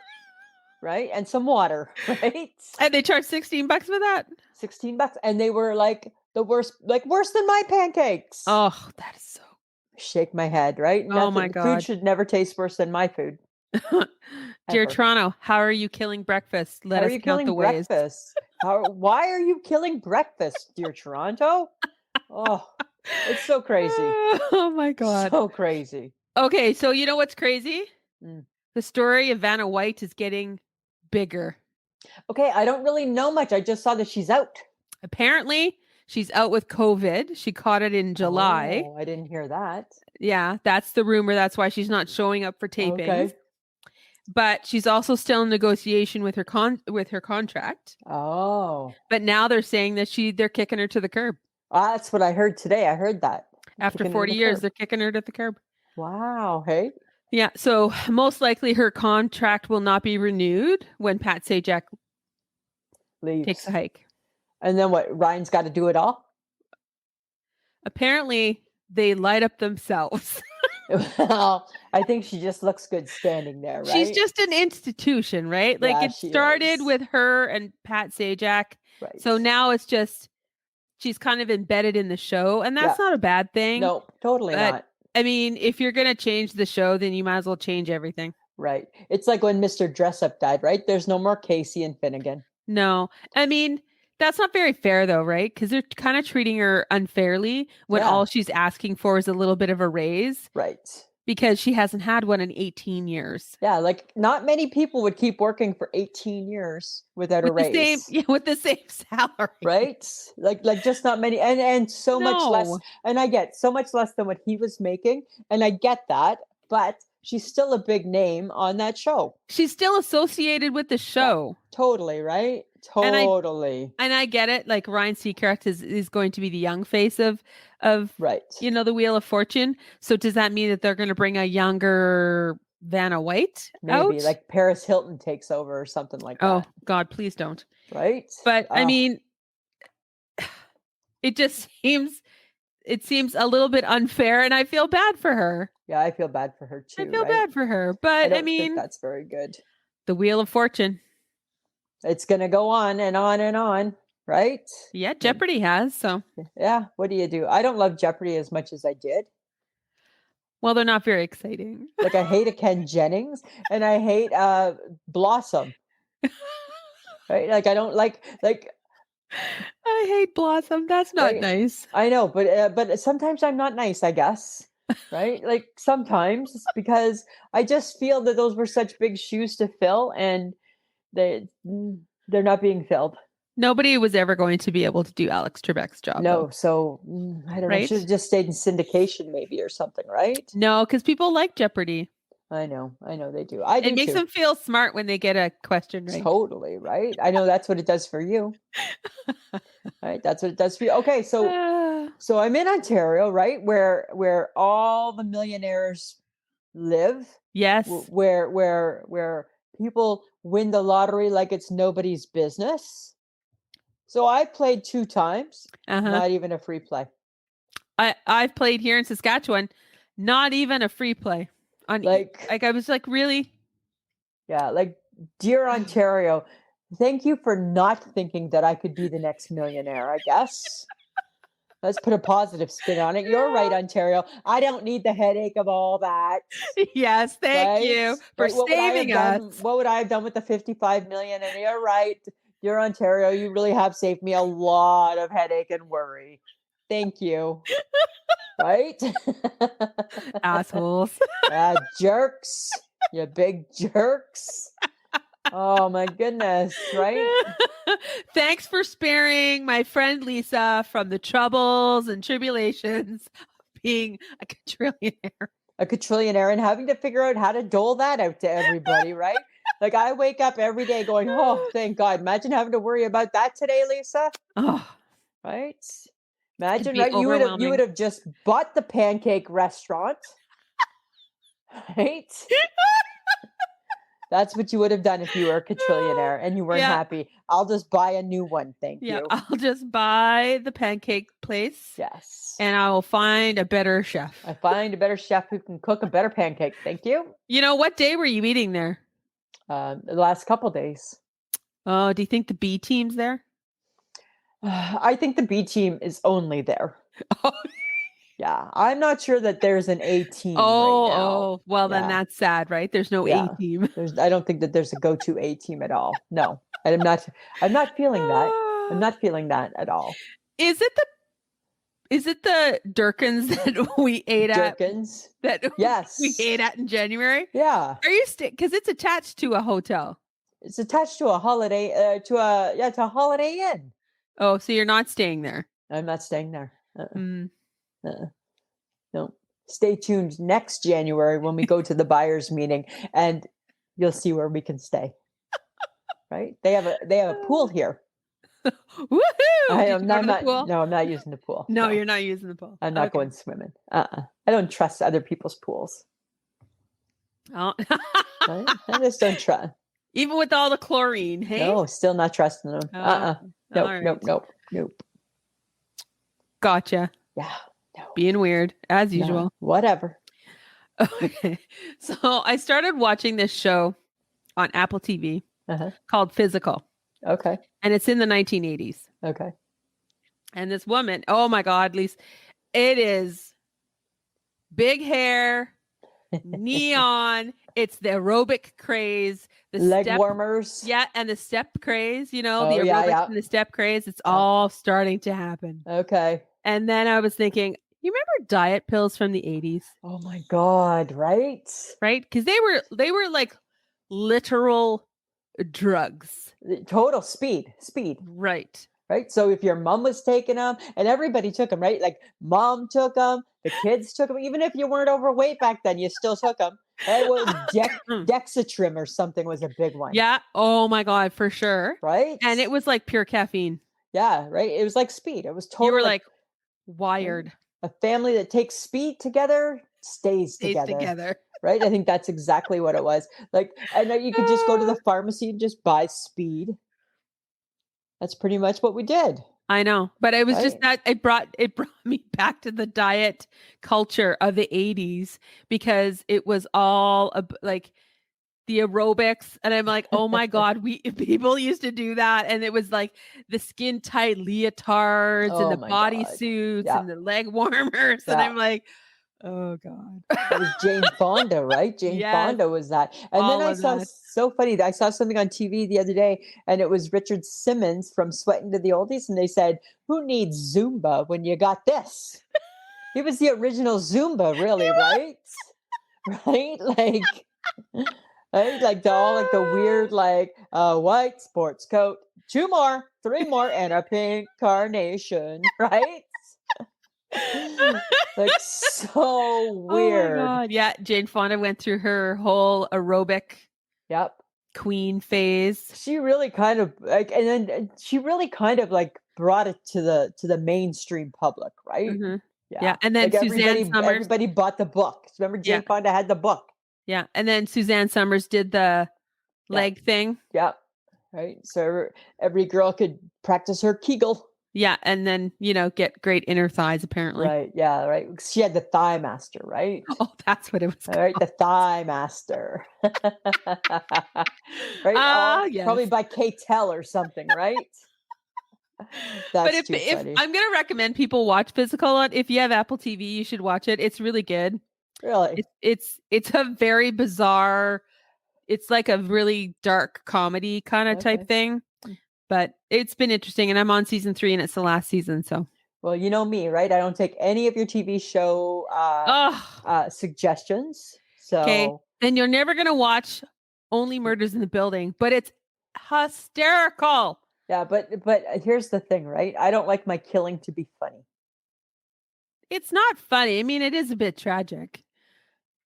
right? And some water, right? And they charge $16 for that? $16. And they were like the worst, like worse than my pancakes. Oh, that is so. Shake my head, right? Oh my Food God. should never taste worse than my food. Dear Ever. Toronto, how are you killing breakfast? Let How are us you count killing the ways. breakfast? Why are you killing breakfast, dear Toronto? Oh, it's so crazy. Oh my God. So crazy. Okay, so you know what's crazy? Mm. The story of Vanna White is getting bigger. Okay, I don't really know much. I just saw that she's out. Apparently, she's out with COVID. She caught it in July. Oh, I didn't hear that. Yeah, that's the rumor. That's why she's not showing up for tapings. Okay. But she's also still in negotiation with her contract. Oh. But now they're saying that they're kicking her to the curb. That's what I heard today. I heard that. After Kicking her 40 to the years, curb. they're kicking her to the curb. Wow. Hey. Yeah, so most likely her contract will not be renewed when Pat Sajak Leaves. takes a hike. And then what? Ryan's got to do it all? Apparently, they light up themselves. Well, I think she just looks good standing there, right? She's just an institution, right? Like Yeah, it she started is. with her and Pat Sajak. Right. So now it's just she's kind of embedded in the show, and that's not a bad thing. No, totally But, not. I mean, if you're going to change the show, then you might as well change everything. Right. It's like when Mr. Dressup died, right? There's no more Casey and Finnegan. No. I mean, that's not very fair though, right? Because they're kind of treating her unfairly when all she's asking for is a little bit of a raise. Right. Because she hasn't had one in 18 years. Yeah, like not many people would keep working for 18 years without a raise. With the same salary. Right? Like just not many and so much less. And I get so much less than what he was making. And I get that, but she's still a big name on that show. She's still associated with the show. Yeah, totally, right? Totally. And I get it. Like Ryan Seacrest is going to be the young face of right. The Wheel of Fortune. So does that mean that they're going to bring a younger Vanna White Maybe out? like Paris Hilton takes over or something like that. Oh God, please don't. Right. But I mean, it just seems a little bit unfair, and I feel bad for her. Yeah, I feel bad for her too. I feel bad for her, but I mean, think that's very good. The Wheel of Fortune. It's going to go on and on and on, right? Yeah, Jeopardy has, so. Yeah, what do you do? I don't love Jeopardy as much as I did. Well, they're not very exciting. Like I hate a Ken Jennings and I hate Blossom. Right? Like I don't like I hate Blossom. That's not nice. I know, but sometimes I'm not nice, I guess. Right? Like sometimes because I just feel that those were such big shoes to fill and they're not being filled. Nobody was ever going to be able to do Alex Trebek's job. No, so I don't know. Should have just stayed in syndication maybe or something, right? No, because people like Jeopardy. I know they do. It makes them feel smart when they get a question right. Totally, right? I know that's what it does for you. Right? That's what it does for you. Okay, so I'm in Ontario, right? Where all the millionaires live. Yes. Where people win the lottery like it's nobody's business. So I played 2 times, not even a free play. I've played here in Saskatchewan, not even a free play. Like I was like, really? Yeah, like dear Ontario, thank you for not thinking that I could be the next millionaire, I guess. Let's put a positive spin on it. You're right, Ontario. I don't need the headache of all that. Yes, thank you for saving us. What would I have done with the 55 million? And you're right. You're Ontario. You really have saved me a lot of headache and worry. Thank you. Right? Assholes. Jerks. You big jerks. Oh my goodness, right? Thanks for sparing my friend Lisa from the troubles and tribulations of being a quadrillionaire. A quadrillionaire and having to figure out how to dole that out to everybody, right? Like I wake up every day going, "Oh, thank God." Imagine having to worry about that today, Lisa, Oh, right? it'd Imagine, be right? You would overwhelming. have just bought the pancake restaurant, right? That's what you would have done if you were a quadrillionaire and you weren't Yeah, happy. I'll just buy a new one, thank yeah. you. I'll just buy the pancake place Yes. and I will find a better chef. I find a better chef who can cook a better pancake. Thank you. You know, what day were you eating there? The last couple days. Oh, do you think the B team's there? I think the B team is only there. Oh, Yeah, I'm not sure that there's an A team right oh, now. oh. Well, then Yeah, that's sad, right? There's no A yeah. team. I don't think that there's a go-to A team at all. No, I'm not feeling that. I'm not feeling that at all. Is it the Durkins that we ate at Durkins. that we ate Yes. at in January? Yeah. Are you because it's attached to a hotel? It's attached to a holiday to a Holiday Inn. Oh, so you're not staying there? I'm not staying there. Mm. Uh-uh. No. Stay tuned next January when we go to the buyers meeting and you'll see where we can stay. Right? They have a pool here. Woohoo! I Did am you go not, to the pool? no, I'm not using the pool. No, No, you're not using the pool. I'm not Okay. going swimming. I don't trust other people's pools. Oh. Right? I just don't trust. Even with all the chlorine, hey? No, still not trusting them. All Nope, right. nope, nope, nope. Gotcha. Yeah, no. Being weird, as No, usual. whatever. Okay. So I started watching this show on Apple TV Uh-huh. called Physical, Okay. and it's in the 1980s. Okay. And this woman, oh my God, Lisa, it is big hair, neon. It's the aerobic craze, the Leg step, warmers. yeah, and the step craze. You know, Oh, the aerobics yeah, yeah. and the step craze. It's Yeah. all starting to happen. Okay. And then I was thinking, you remember diet pills from the 80s, Oh my God, right? right? Because they were like literal drugs, Total speed. right? Right? So if your mom was taking them, and everybody took them, right? Like mom took them, the kids took them. Even if you weren't overweight back then, you still took them. Right? Well, Dexatrim or something was a big one. Yeah. Oh my God, for sure. Right? And it was like pure caffeine. Yeah, right. It was like speed. It was You total were like wired. a family that takes speed together stays together. Together. Right? I think that's exactly what it was. Like, I know you could just go to the pharmacy and just buy speed. That's pretty much what we did. I know, but it was just Right. that it brought me back to the diet culture of the 80s because it was all like the aerobics, and I'm like, oh my God, people used to do that, and it was like the skin tight leotards Oh and the my body God. suits Yeah. and the leg warmers, and Yeah. I'm like, oh God. That was Jane Fonda, right? Jane Yes. Fonda was that. And All then I of saw that. so funny. I saw something on TV the other day, and it was Richard Simmons from Sweating to the Oldies, and they said, "Who needs Zumba when you got this?" He was the original Zumba, really, right? Right? Like all like the weird, like white sports coat, 2 more, 3 more, and a pink carnation, right? Like so Oh my weird. God. Yeah, Jane Fonda went through her whole aerobic Yep. queen phase. She really kind of like, and then she really kind of like brought it to the mainstream public, right? Mhm. Yeah. Yeah, and then Like Suzanne Summers. everybody bought the book. Remember Yeah. Jane Fonda had the book. Yeah, and then Suzanne Summers did the leg thing. Yep. Right. So every girl could practice her Kegel. Yeah, and then, get great inner thighs apparently. Right. Yeah. Right. She had the Thigh Master, right? Oh, that's what it was All right. The Thigh Master. Right. Yes. Probably by K-Tel or something, right? But That's too if funny. I'm going to recommend people watch Physical if you have Apple TV, you should watch it. It's really good. Really? It's a very bizarre, it's like a really dark comedy kind of type thing. But it's been interesting, and I'm on season 3 and it's the last season, so. Well, you know me, right? I don't take any of your TV show suggestions. Okay. So Then you're never going to watch only murders in the building, but it's hysterical. Yeah, but here's the thing, right? I don't like my killing to be funny. It's not funny. I mean, it is a bit tragic,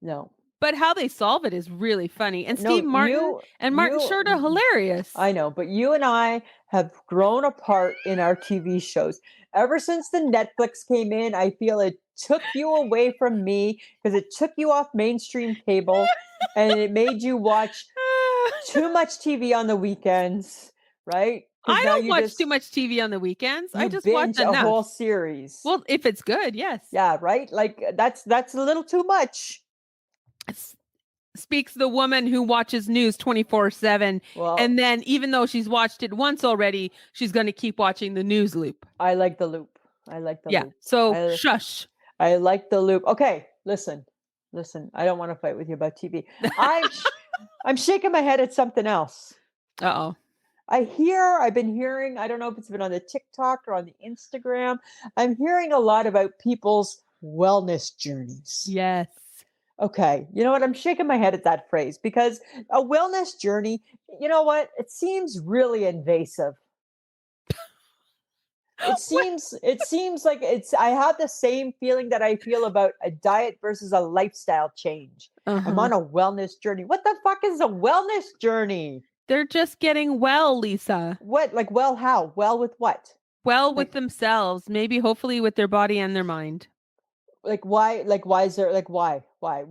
No. but how they solve it is really funny. And No, Steve Martin and Martin Short are hilarious. I know, but you and I have grown apart in our TV shows. Ever since the Netflix came in, I feel it took you away from me because it took you off mainstream cable and it made you watch too much TV on the weekends, right? Because I now don't you watch just too much TV on the weekends. I you just watch binge a enough. whole series. Well, if it's good, yes. Yeah, right? Like that's a little too much. Speaks the woman who watches news 24/7. Well, And then even though she's watched it once already, she's going to keep watching the news loop. I like the loop. I like the loop. So shush. I like the loop. Okay, listen. I don't want to fight with you about TV. I'm shaking my head at something else. Uh-oh. I've been hearing, I don't know if it's been on the TikTok or on the Instagram. I'm hearing a lot about people's wellness journeys. Yes. Okay. You know what? I'm shaking my head at that phrase because a wellness journey, you know what? It seems really invasive. It seems like I have the same feeling that I feel about a diet versus a lifestyle change. I'm on a wellness journey. What the fuck is a wellness journey? They're just getting well, Lisa. What? Like, well, how? Well, with what? Well, with themselves, maybe hopefully with their body and their mind. Like, why? Like, why is there, like, why do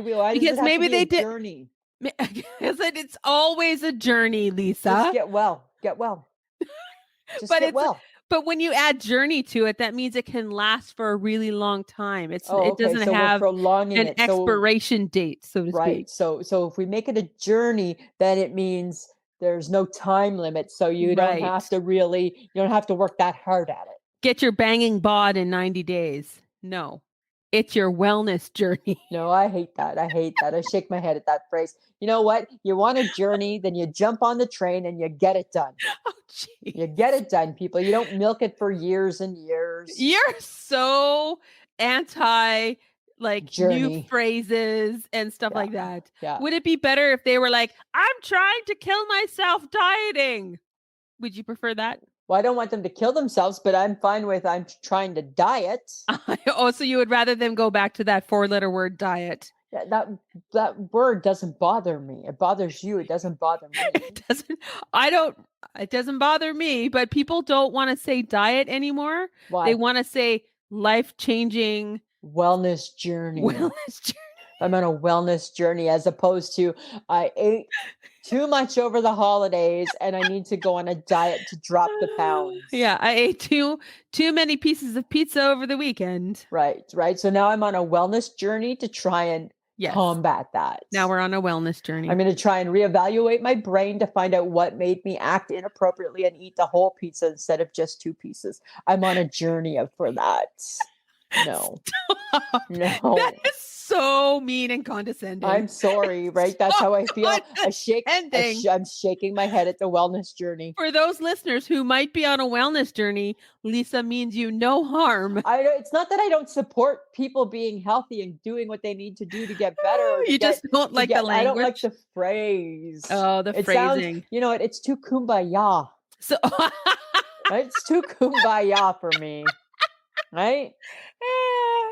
we, why does Because it have maybe to be they a did journey? Because it's always a journey, Lisa. Just get well. Just but get well. But when you add journey to it, that means it can last for a really long time. It doesn't so have we're prolonging an it. expiration date, so to Right. speak. So if we make it a journey, then it means there's no time limit. So you don't have to work that hard at it. Get your banging bod in 90 days. No. It's your wellness journey. No, I hate that. I shake my head at that phrase. You know what? You want a journey, then you jump on the train and you get it done. Oh, geez. You get it done, people. You don't milk it for years and years. You're so anti journey. New phrases and stuff like that. Yeah. Would it be better if they were like, I'm trying to kill myself dieting? Would you prefer that? Well, I don't want them to kill themselves, but I'm fine with I'm trying to diet. Oh, so you would rather them go back to that 4-letter word diet? Yeah, that word doesn't bother me. It bothers you. It doesn't bother me. It doesn't bother me, but people don't want to say diet anymore. Why? They want to say life-changing wellness journey. I'm on a wellness journey as opposed to I ate too much over the holidays and I need to go on a diet to drop the pounds. Yeah, I ate too many pieces of pizza over the weekend. Right. So now I'm on a wellness journey to try and combat that. Now we're on a wellness journey. I'm going to try and reevaluate my brain to find out what made me act inappropriately and eat the whole pizza instead of just 2 pieces. I'm on a journey for that. No. Stop. No. That is so mean and condescending. I'm sorry, right? That's how I feel. I'm shaking my head at the wellness journey. For those listeners who might be on a wellness journey, Lisa means you no harm. It's not that I don't support people being healthy and doing what they need to do to get better. You just don't like the language? I don't like the phrase. Oh, the phrasing. Sounds, you know what? It's too kumbaya. So right? It's too kumbaya for me. Right?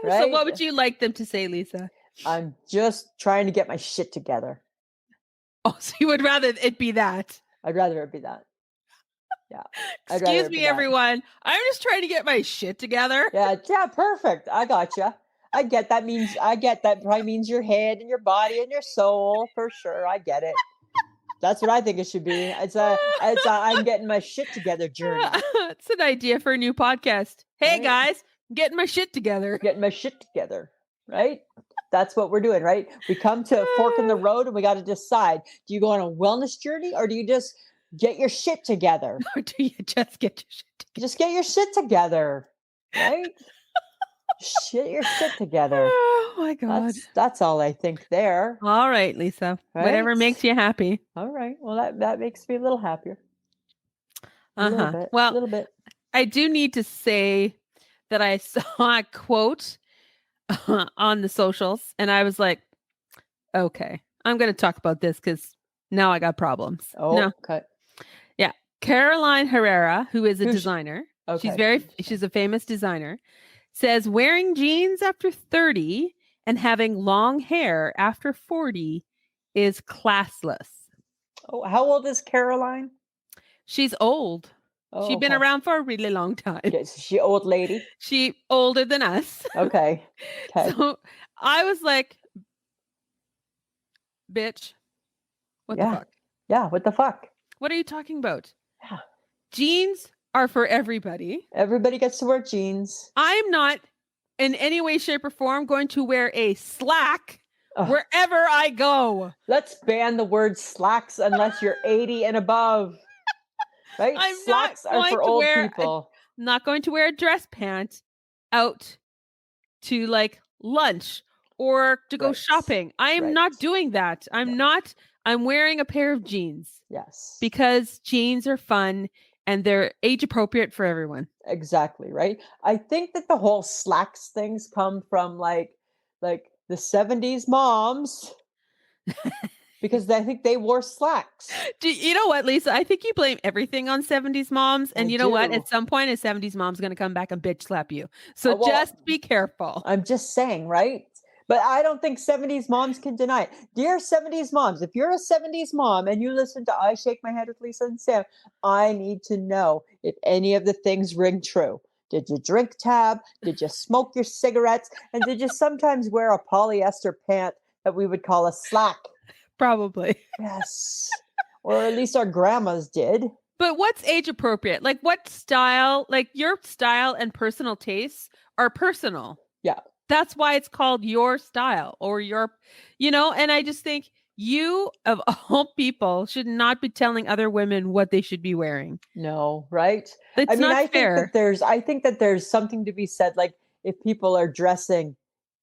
So what would you like them to say, Lisa? I'm just trying to get my shit together. Oh, so you would rather it be that? I'd rather it be that. Yeah. Excuse me, everyone. I'm just trying to get my shit together. Yeah, perfect. I gotcha. I get that probably means your head and your body and your soul for sure. I get it. That's what I think it should be. It's a I'm getting my shit together journey. It's an idea for a new podcast. Hey guys, I'm getting my shit together. Getting my shit together, right? That's what we're doing, right? We come to a fork in the road and we got to decide. Do you go on a wellness journey or do you just get your shit together? Or do you just get your shit together? Just get your shit together, right? Get your shit together. Oh my God. That's all I think there. All right, Lisa. Right? Whatever makes you happy. All right. Well, that makes me a little happier. A little bit. I do need to say that I saw a quote on the socials and I was like, okay, I'm going to talk about this because Now I got problems. Oh, No. okay. Yeah. Caroline Herrera, who is a Who's designer, okay. she's a famous designer, says wearing jeans after 30 and having long hair after 40 is classless. Oh, how old is Caroline? She's old. Oh, She's been okay. around for a really long time. Yes, she old lady. She older than us. Okay. Okay. So I was like, bitch, what the Yeah. fuck? Yeah. What the fuck? What are you talking about? Yeah. Jeans are for everybody. Everybody gets to wear jeans. I'm not in any way, shape, or form going to wear a slack Ugh. wherever I go. Let's ban the word slacks unless you're 80 and above. Right? I'm not Slacks are going for to old wear people. not going to wear a dress pant out to like lunch or to go Right. shopping. I am Right. not doing that. I'm wearing a pair of jeans Yes. because jeans are fun and they're age appropriate for everyone. Exactly, right? I think that the whole slacks things come from like the 70s moms because I think they wore slacks. You know what, Lisa? I think you blame everything on 70s moms. I And you know what? At do. some point, a 70s mom's going to come back and bitch slap you. So Well, just be careful. I'm just saying, right? But I don't think 70s moms can deny it. Dear 70s moms, if you're a 70s mom and you listen to I Shake My Head with Lisa and Sam, I need to know if any of the things ring true. Did you drink tab? Did you smoke your cigarettes? And did you sometimes wear a polyester pant that we would call a slack? Probably. Yes. Or at least our grandmas did. But what's age appropriate? Like what style, like your style and personal tastes are personal. Yeah. That's why it's called your style or your, and I just think you, of all people, should not be telling other women what they should be wearing. No, right? I It's mean, not fair. I think that there's something to be said, like if people are dressing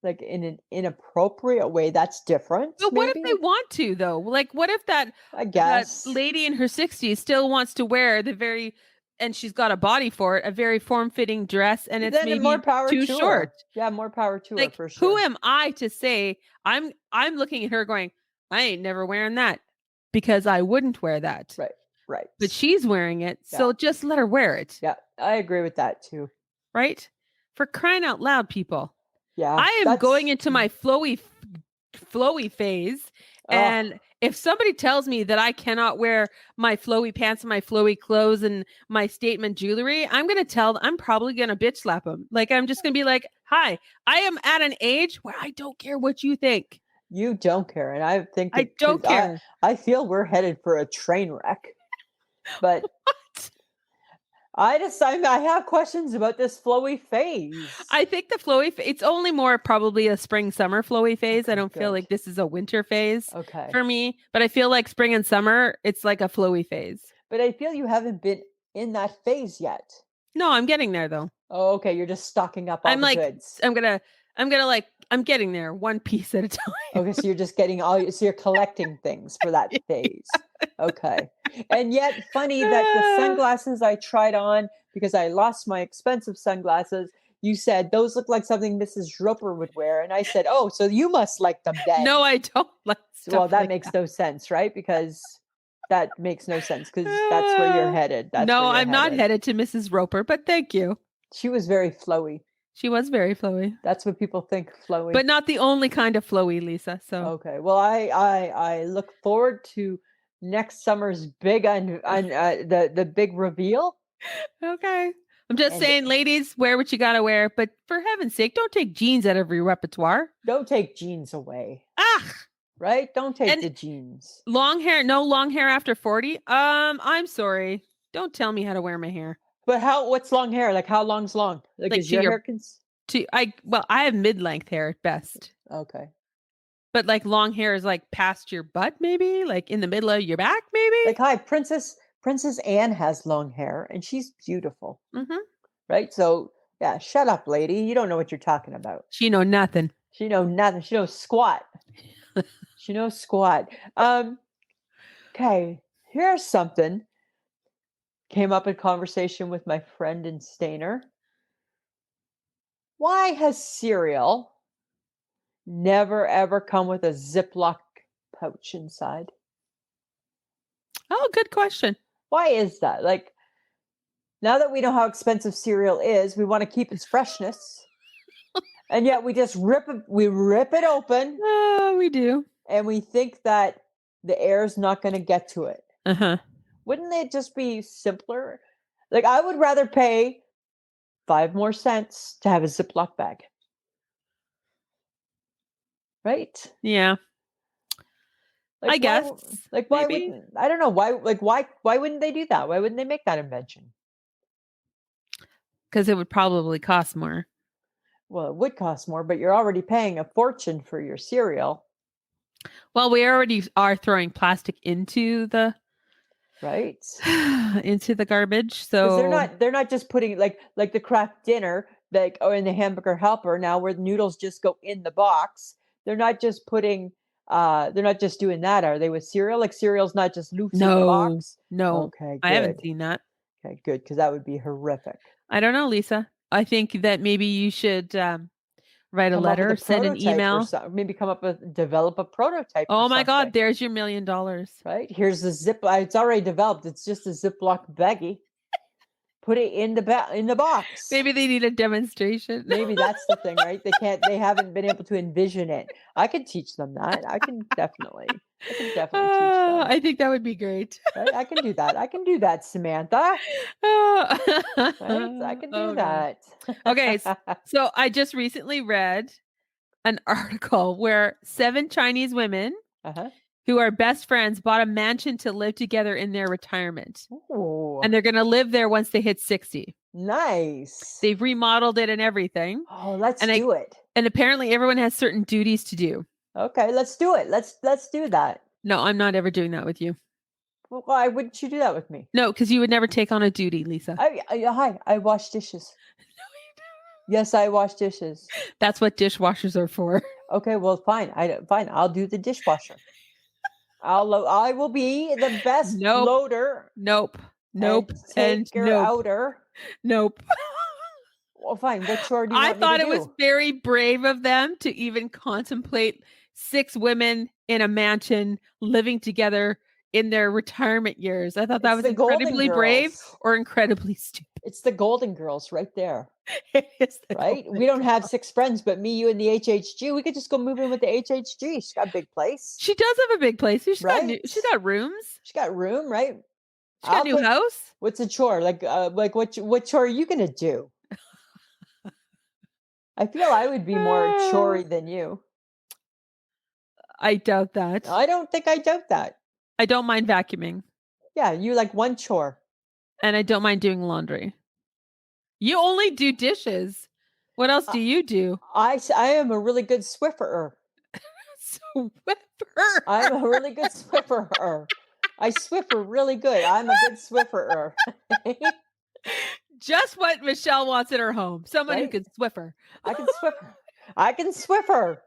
like in an inappropriate way, that's different, But what if they maybe. want to though? Like what if I that guess. lady in her 60s still wants to wear and she's got a body for it, a very form-fitting dress and it's Then more maybe power too to short. her. Yeah, more power to her Like for who sure. am I to say I'm looking at her going, I ain't never wearing that because I wouldn't wear that. Right. Right. But she's wearing it, Yeah. so just let her wear it. Yeah. I agree with that too. Right? For crying out loud, people. Yeah. I am going into my flowy phase. Oh, And if somebody tells me that I cannot wear my flowy pants and my flowy clothes and my statement jewelry, I'm probably going to bitch slap them. Like, I'm just going to be like, hi, I am at an age where I don't care what you think. you don't care. And I think I it don't could, care. I feel we're headed for a train wreck. But I have questions about this flowy phase. I think the flowy, it's only more probably a spring summer flowy phase. I Okay, don't feel good. like this is a winter phase Okay. for me, but I feel like spring and summer, it's like a flowy phase. But I feel you haven't been in that phase yet. No, I'm getting there though. Oh, okay. You're just stocking up all the goods. I'm getting there one piece at a time. Okay, so you're just getting so you're collecting things for that phase. Okay. And yet, funny that the sunglasses I tried on because I lost my expensive sunglasses, you said those look like something Mrs. Roper would wear. And I said, oh, so you must like them then. No, I don't like stuff. Well, that like makes no sense, right? Because that makes no sense because that's where you're headed. That's no, where you're I'm not headed to Mrs. Roper, but thank you. She was very flowy. She was very flowy. That's what people think flowy. But not the only kind of flowy, Lisa. So okay. Well, I look forward to next summer's big the big reveal. okay. I'm just And saying, ladies, wear what you gotta wear, but for heaven's sake, don't take jeans out of your repertoire. don't take jeans away. Ah, Right? Don't take and the jeans. long hair, no long hair after 40. I'm sorry. Don't tell me how to wear my hair. But what's long hair? Like how long's long? Like Like is your hair I have mid-length hair at best. Okay. But like long hair is like past your butt, maybe? Like in the middle of your back, maybe? Like hi, Princess Anne has long hair and she's beautiful. Mm-hmm. Right? So yeah, shut up, lady. You don't know what you're talking about. She know nothing. She know nothing. She knows squat. She knows squat. Okay, here's something. Came up in conversation with my friend in Stayner. Why has cereal never ever come with a Ziploc pouch inside? Oh, good question. Why is that? Like, now that we know how expensive cereal is, we want to keep its freshness. And yet we just rip it open We do. and we think that the air is not going to get to it. Uh-huh. Wouldn't it just be simpler? Like, I would rather pay 5 more cents to have a Ziploc bag. Right? Yeah. Like, I guess. why Maybe. wouldn't, I don't know, why wouldn't they do that? Why wouldn't they make that invention? Because it would probably cost more. Well, it would cost more, but you're already paying a fortune for your cereal. Well, we already are throwing plastic into the Right? into the garbage. Because So they're not just putting like the Kraft dinner, like, or in the hamburger helper now where the noodles just go in the box. They're not just putting they're not just doing that, are they, with cereal? Like, cereal's not just loose in the no, box. no. Okay, I haven't good. seen that. Okay, good, because that would be horrific. I don't know, Lisa. I think that maybe you should write a Come up with letter, a send an prototype or email. something. Maybe develop a prototype or Oh my something. God, there's your $1 million. Right? Here's the it's already developed. It's just a Ziploc baggie. Put it in the box. Maybe they need a demonstration. Maybe that's the thing, right? They haven't been able to envision it. I could teach them that. I can definitely teach them. I think that would be great. Right? I can do that. I can do that, Samantha. Right? I can do Oh, God. that. Okay, so I just recently read an article where 7 Chinese women Uh-huh. who are best friends bought a mansion to live together in their retirement. Ooh, And they're going to live there once they hit 60. nice. They've remodeled it and everything. Oh, let's And do it. and apparently everyone has certain duties to do. Okay, let's do it. Let's do that. No, I'm not ever doing that with you. Well, why wouldn't you do that with me? No, because you would never take on a duty, Lisa. Hi, I wash dishes. Yes, I wash dishes. That's what dishwashers are for. Okay, well, fine. Fine. I'll do the dishwasher. I will be the best Nope. loader. Nope. Nope. And taker outer. Nope. Well, fine. What chore do you I want me thought to it was very brave of them to even contemplate 6 women in a mansion living together in their retirement years. I thought that was the Golden incredibly brave Girls. or incredibly stupid. It's the Golden Girls right there. It's the Right? Golden We don't have Girls. 6 friends, but me, you, and the HHG. We could just go move in with the HHG. She's got a big place. She does have a big place. She's Right? she's got rooms. She's got room, right? She's got a new house. What's a chore? Like what chore are you gonna do? I feel I would be more chorey than you. I doubt that. I don't think I doubt that. I don't mind vacuuming. Yeah, you like one chore. And I don't mind doing laundry. You only do dishes. What else do you do? I am a really good Swifferer. Swiffer. I'm a really good Swifferer. I Swiffer really good. I'm a good Swifferer. Just what Michelle wants in her home. Someone who can Swiffer. I can Swiffer. I can Swiffer.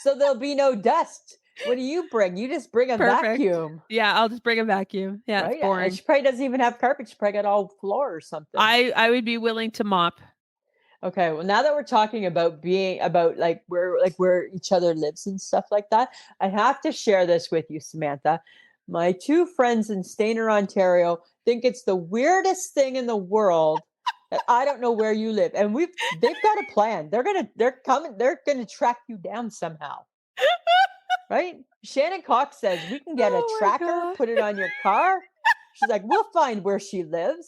So there'll be no dust. What do you bring? You just bring a vacuum. Yeah, I'll just bring a vacuum. Yeah, right? It's boring. She probably doesn't even have carpet. She probably got all floor or something. I would be willing to mop. Okay, well, now that we're talking about where each other lives and stuff like that, I have to share this with you, Samantha. My 2 friends in Stayner, Ontario, think it's the weirdest thing in the world that I don't know where you live, and they've got a plan. They're gonna track you down somehow. Right? Shannon Cox says we can get a tracker, put it on your car. She's like, we'll find where she lives.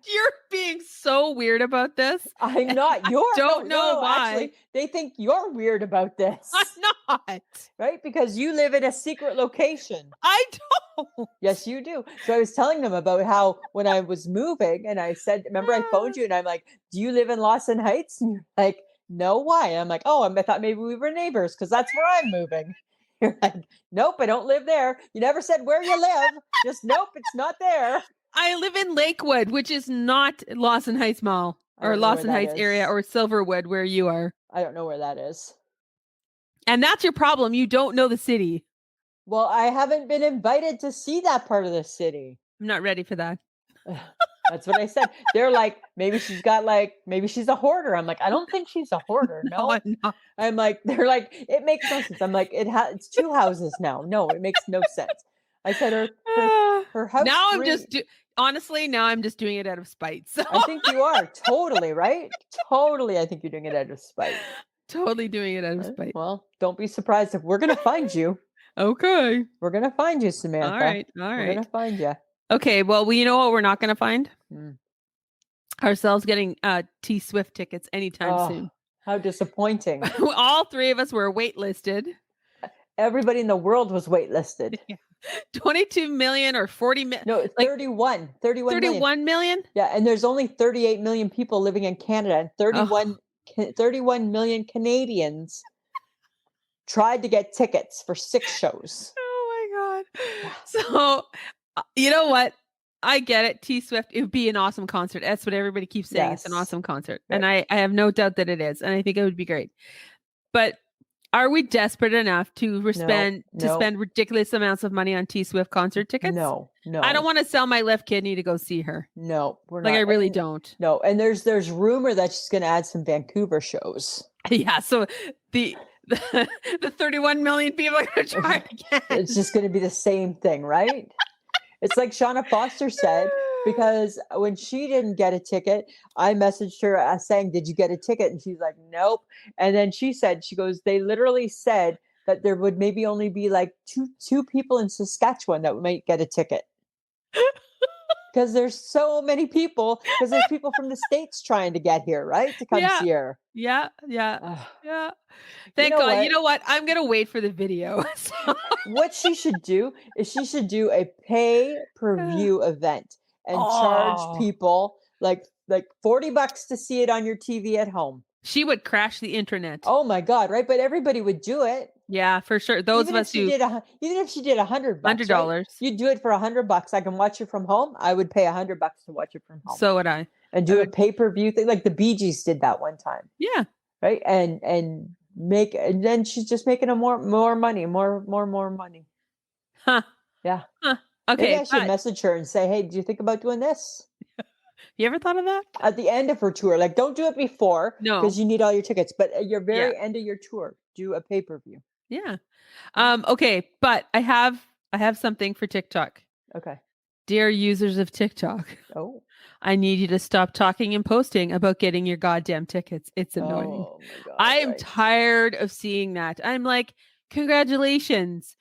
You're being so weird about this. I'm not. I don't know why. Actually, they think you're weird about this. I'm not. Right? Because you live in a secret location. I don't. Yes, you do. So I was telling them about how when I was moving and I said, remember I phoned you and I'm like, do you live in Lawson Heights? And you're like, no, why? And I'm like, oh, I thought maybe we were neighbors because that's where I'm moving. You're like, nope, I don't live there. You never said where you live. Just nope, it's not there. I live in Lakewood, which is not Lawson Heights Mall or Lawson Heights area or Silverwood where you are. I don't know where that is. And that's your problem. You don't know the city. Well, I haven't been invited to see that part of the city. I'm not ready for that. That's what I said. They're like, maybe she's a hoarder. I'm like, I don't think she's a hoarder. No, I'm not. They're like, it makes no sense. I'm like, it's 2 houses now. No, it makes no sense. I said her house Now I'm three. just honestly, now I'm just doing it out of spite. So I think you are totally right. Totally, I think you're doing it out of spite. totally doing it out of spite. Well, don't be surprised if we're gonna find you. Okay. We're gonna find you, All Samantha. right. All We're gonna right. find you. Okay. Well, you know what we're not going to find? Mm. Ourselves getting T Swift tickets anytime Oh, soon. how disappointing. All three of us were waitlisted. Everybody in the world was waitlisted. 22 million or 40 million. No, Like 31 million. 31 million? Yeah, and there's only 38 million people living in Canada, and Oh, 31 million Canadians tried to get tickets for 6 shows. oh my Yeah. God. So, you know what? I get it. T Swift, it would be an awesome concert. That's what everybody keeps saying. It's an Yes. awesome concert. Right. And I have no doubt that it is. And I think it would be great. But are we desperate enough to spend ridiculous amounts of money on T Swift concert tickets? No, I don't no, want to sell my left kidney to go see her. no, we're Like not. I really And don't. no, and there's rumor that she's gonna add some Vancouver shows. Yeah. So the 31 million people are going to try again. It's just gonna be the same thing, right? It's like Shauna Foster said, because when she didn't get a ticket, I messaged her saying, "Did you get a ticket?" And she's like, "Nope." And then she goes, "They literally said that there would maybe only be like two people in Saskatchewan that might get a ticket." Because there's so many people, because there's people from the States trying to get here, right? To come Yeah. see her. Yeah. Yeah. Ugh. Yeah. You Thank know God. You what? know what? I'm going to wait for the video. So- What she should do is she should do a pay-per-view event and charge Oh, people like $40 to see it on your TV at home. she would crash the internet. Oh my God, right? But everybody would do it. Yeah, for sure. Those Even of if us she who did even if she did $100, right? $100. You'd do it for $100. I can watch it from home. I would pay $100 to watch it from home So would I. and I do a would, pay-per-view thing like the Bee Gees did that one time, yeah. right? And then she's just making a more money, more money. Huh. Yeah. Huh. Maybe Okay. I should But message her and say, "Hey, do you think about doing this you ever thought of that? at the end of her tour? Like, don't do it before No. because you need all your tickets, but at your Yeah. very end of your tour, do a pay-per-view." Yeah. Okay. But I have something for TikTok. Okay. Dear users of TikTok, Oh. I need you to stop talking and posting about getting your goddamn tickets. It's annoying. Oh my God. I am right. tired of seeing that. I'm like, congratulations.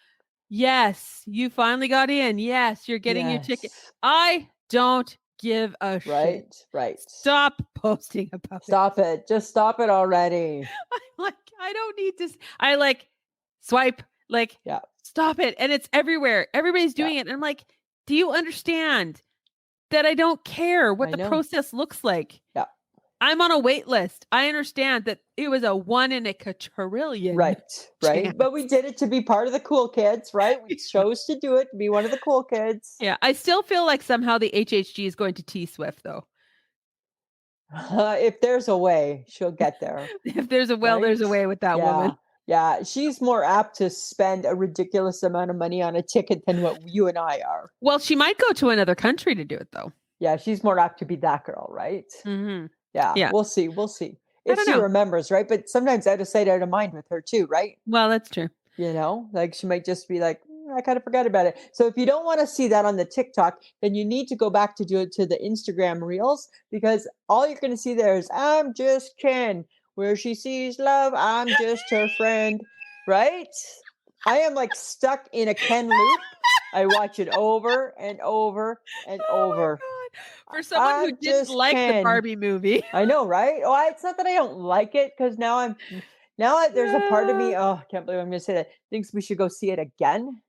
Yes, you finally got in. Yes, you're getting your ticket. Yes. I don't give a shit. Right. Stop posting about it. Stop it. Just stop it already. I'm like, I don't need this. I like swipe, like, Yeah. stop it. And it's everywhere. Everybody's doing it. And I'm like, do you understand that I don't care what I the know. process looks like? Yeah. I'm on a wait list. I understand that it was a 1 in a quadrillion. Right. chance. But we did it to be part of the cool kids, right? We chose to do it to be one of the cool kids. Yeah. I still feel like somehow the HHG is going to T Swift though. If there's a way, she'll get there. If there's a will, there's a Right? way with that woman. Yeah, she's more apt to spend a ridiculous amount of money on a ticket than what you and I are. Well, she might go to another country to do it though. Yeah, she's more apt to be that girl, right? Mm-hmm. Yeah, Yeah. we'll see. I If don't she know. remembers, right? But sometimes out of sight, out of mind with her too, right? Well, that's true. You know, like she might just be like, I kind of forgot about it. So if you don't want to see that on the TikTok, then you need to go back to do it to the Instagram Reels, because all you're going to see there is, "I'm just Ken. Where she sees love, I'm just her friend." Right? I am like stuck in a Ken loop. I watch it over and over and over. God. For someone who I'm didn't just like the Ken. Barbie movie. I know, right? Oh, it's not that I don't like it, because now there's a part of me. Oh, I can't believe I'm going to say that. Thinks we should go see it again.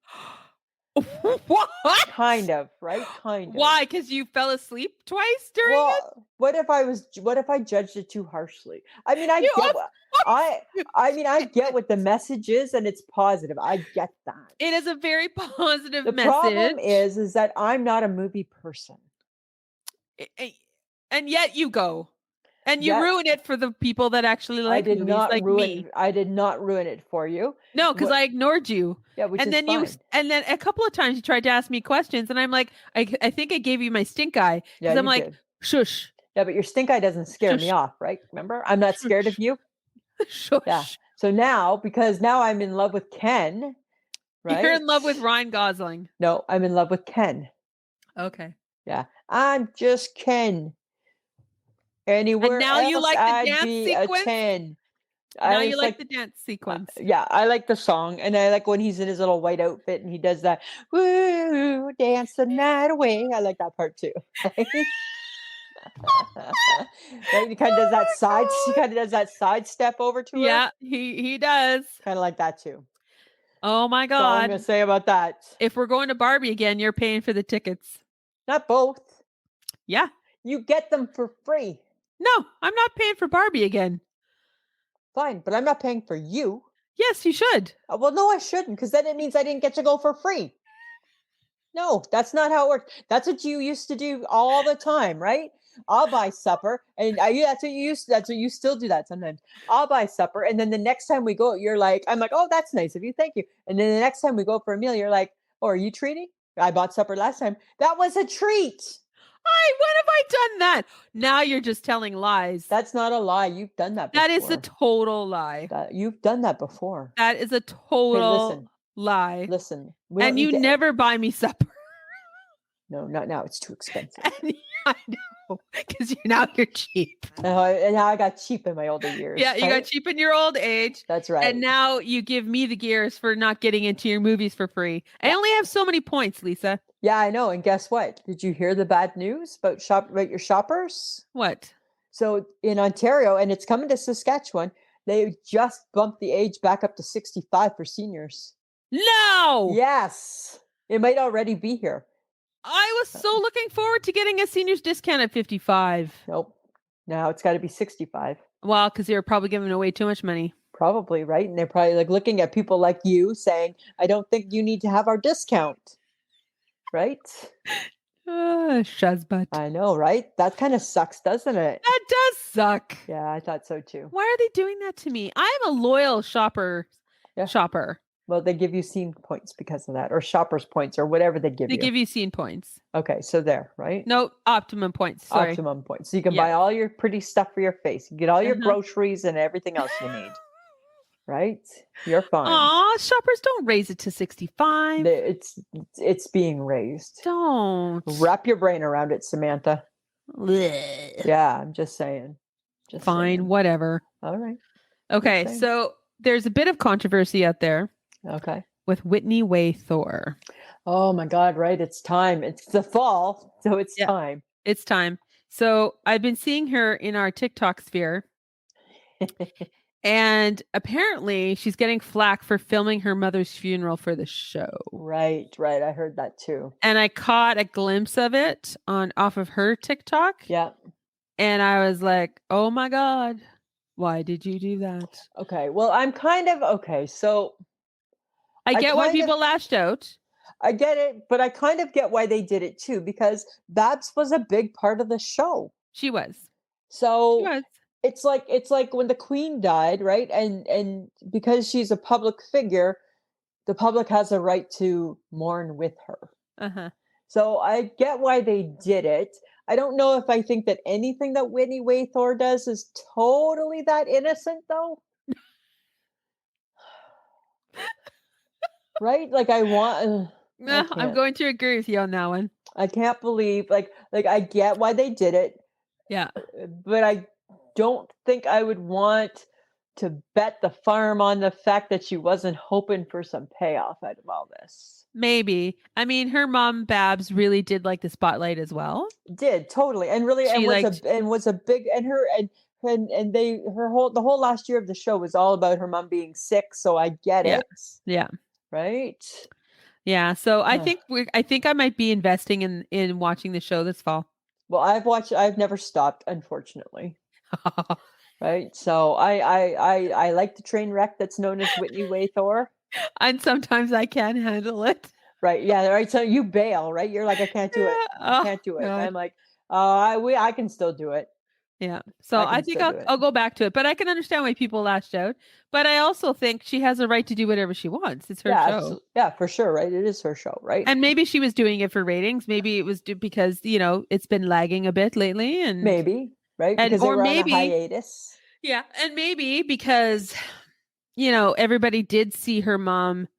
What? Kind of, right? Kind of. Why? Because you fell asleep twice during it? Well, what if I judged it too harshly? I mean, I You get of what course I get what the message is, and it's positive. I get that. It is a very positive The message. problem is that I'm not a movie person. And yet you go. And you Yet- ruin it for the people that actually like I did movies not like ruin me. I did not ruin it for you. No, because What- I ignored you. Yeah, which And is then fine. and then a couple of times you tried to ask me questions, and I'm like, I think I gave you my stink eye. Yeah, Because I'm you like, did. shush. Yeah, but your stink eye doesn't scare me Shush. off, right? Remember? I'm not scared of you. Shush. Yeah. So now, because now I'm in love with Ken, right? You're in love with Ryan Gosling. No, I'm in love with Ken. Okay. Yeah, I'm just Ken. And Anywhere now you else, like the I'd dance be a sequence? 10. Now I you just like like, the dance sequence. yeah, I like the song, and I like when he's in his little white outfit and he does that, "Woo, dance the night away." I like that part too. Right? He kind of does that side. He God. kind of does that side step over to her. Yeah, he does. Kind of like that too. Oh my That's all I'm God. gonna say about that. If we're going to Barbie again, you're paying for the tickets. Not both. Yeah. You get them for free. No, I'm not paying for Barbie again. Fine, but I'm not paying for you. Yes, you should. Well, no, I shouldn't, because then it means I didn't get to go for free. No, that's not how it works. That's what you used to do all the time, right? I'll buy supper, and that's what you used. That's what you still do that sometimes. I'll buy supper, and then the next time we go, you're like, I'm like, oh, that's nice of you, thank you. And then the next time we go for a meal, you're like, oh, are you treating? I bought supper last time. That was a treat. When have I done that? Now you're just telling lies. That's not a lie. You've done that before. That is a total lie. You've done that before. That is a Okay, total lie. listen. We don't And need you to. never buy me supper. No, not now. It's too expensive. And I know, because you're cheap. And now I got cheap in my older years. Yeah, you right? got cheap in your old age. That's right. And now you give me the gears for not getting into your movies for free. I only have so many points, Lisa. Yeah, I know. And guess what? Did you hear the bad news about your shoppers? What? So in Ontario, and it's coming to Saskatchewan, they just bumped the age back up to 65 for seniors. No! Yes. It might already be here. I was so looking forward to getting a senior's discount at 55. Nope. Now it's got to be 65. Well, because they were probably giving away too much money. Probably, right? And they're probably like looking at people like you saying, I don't think you need to have our discount. Right? Shazbutt. I know, right? That kind of sucks, doesn't it? That does suck. Yeah, I thought so too. Why are they doing that to me? I am a loyal shopper. Yeah. Shopper. Well, they give you scene points because of that, or shoppers points, or whatever they give you. They give you scene points. Okay, so there, right? No, optimum points. Sorry. Optimum points. So you can buy all your pretty stuff for your face. You get all your Uh-huh. groceries and everything else you need. Right? You're fine. Aw, shoppers don't raise it to 65. It's being raised. Don't. Wrap your brain around it, Samantha. Blech. Yeah, I'm just saying. Just Fine, saying. whatever. All right. Okay, saying. so there's a bit of controversy out there Okay. with Whitney Way Thor. Oh my God, right? It's time. It's the fall, so it's time. It's time. So I've been seeing her in our TikTok sphere. And apparently she's getting flack for filming her mother's funeral for the show. Right. I heard that too. And I caught a glimpse of it off of her TikTok. Yeah. And I was like, oh my God, why did you do that? Okay. Well, I'm kind of okay. So I get why people lashed out. I get it, but I kind of get why they did it too, because Babs was a big part of the show. She was. So She was. it's like when the Queen died, right? And because she's a public figure, the public has a right to mourn with her. Uh-huh. So I get why they did it. I don't know if I think that anything that Whitney Way Thor does is totally that innocent, though. Right? Like I want. I'm going to agree with you on that one. I can't believe, like I get why they did it. Yeah. But I don't think I would want to bet the farm on the fact that she wasn't hoping for some payoff out of all this. Maybe. I mean, her mom Babs really did like the spotlight as well. Did totally, and really, was a big, and the whole last year of the show was all about her mom being sick. So I get it. Yeah. Right. Yeah. So I think I might be investing in watching the show this fall. Well, I've never stopped, unfortunately. Right. So I like the train wreck that's known as Whitney Way Thor. And sometimes I can't handle it. Right. Yeah. Right. So you bail, right? You're like, I can't do it. I can't do it. God. I'm like, I can still do it. Yeah. So I think I'll go back to it, but I can understand why people lashed out. But I also think she has a right to do whatever she wants. It's her show. Yeah, for sure. Right. It is her show. Right. And maybe she was doing it for ratings. Maybe it was because, it's been lagging a bit lately. And maybe. Right. Because they were on a hiatus. Yeah. And maybe because, everybody did see her mom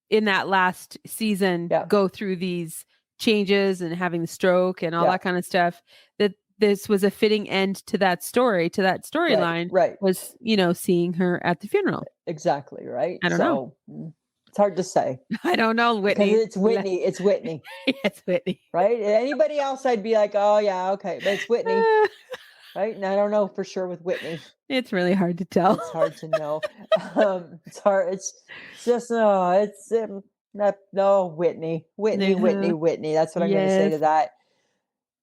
in that last season Yeah. go through these changes and having the stroke and all Yeah. that kind of stuff, that this was a fitting end to that story, to that Right. storyline, Right. was, seeing her at the funeral. Exactly. Right. I don't know. So it's hard to say I don't know, because Whitney. it's Whitney. It's Whitney. It's Whitney. Right. Anybody else, I'd be like, oh yeah, okay, but it's Whitney. Right. And I don't know for sure with Whitney. It's really hard to tell. It's hard to know. It's hard. It's just no. It's not no Whitney. Whitney. Uh-huh. Whitney. That's what I'm going to say to Yes. that.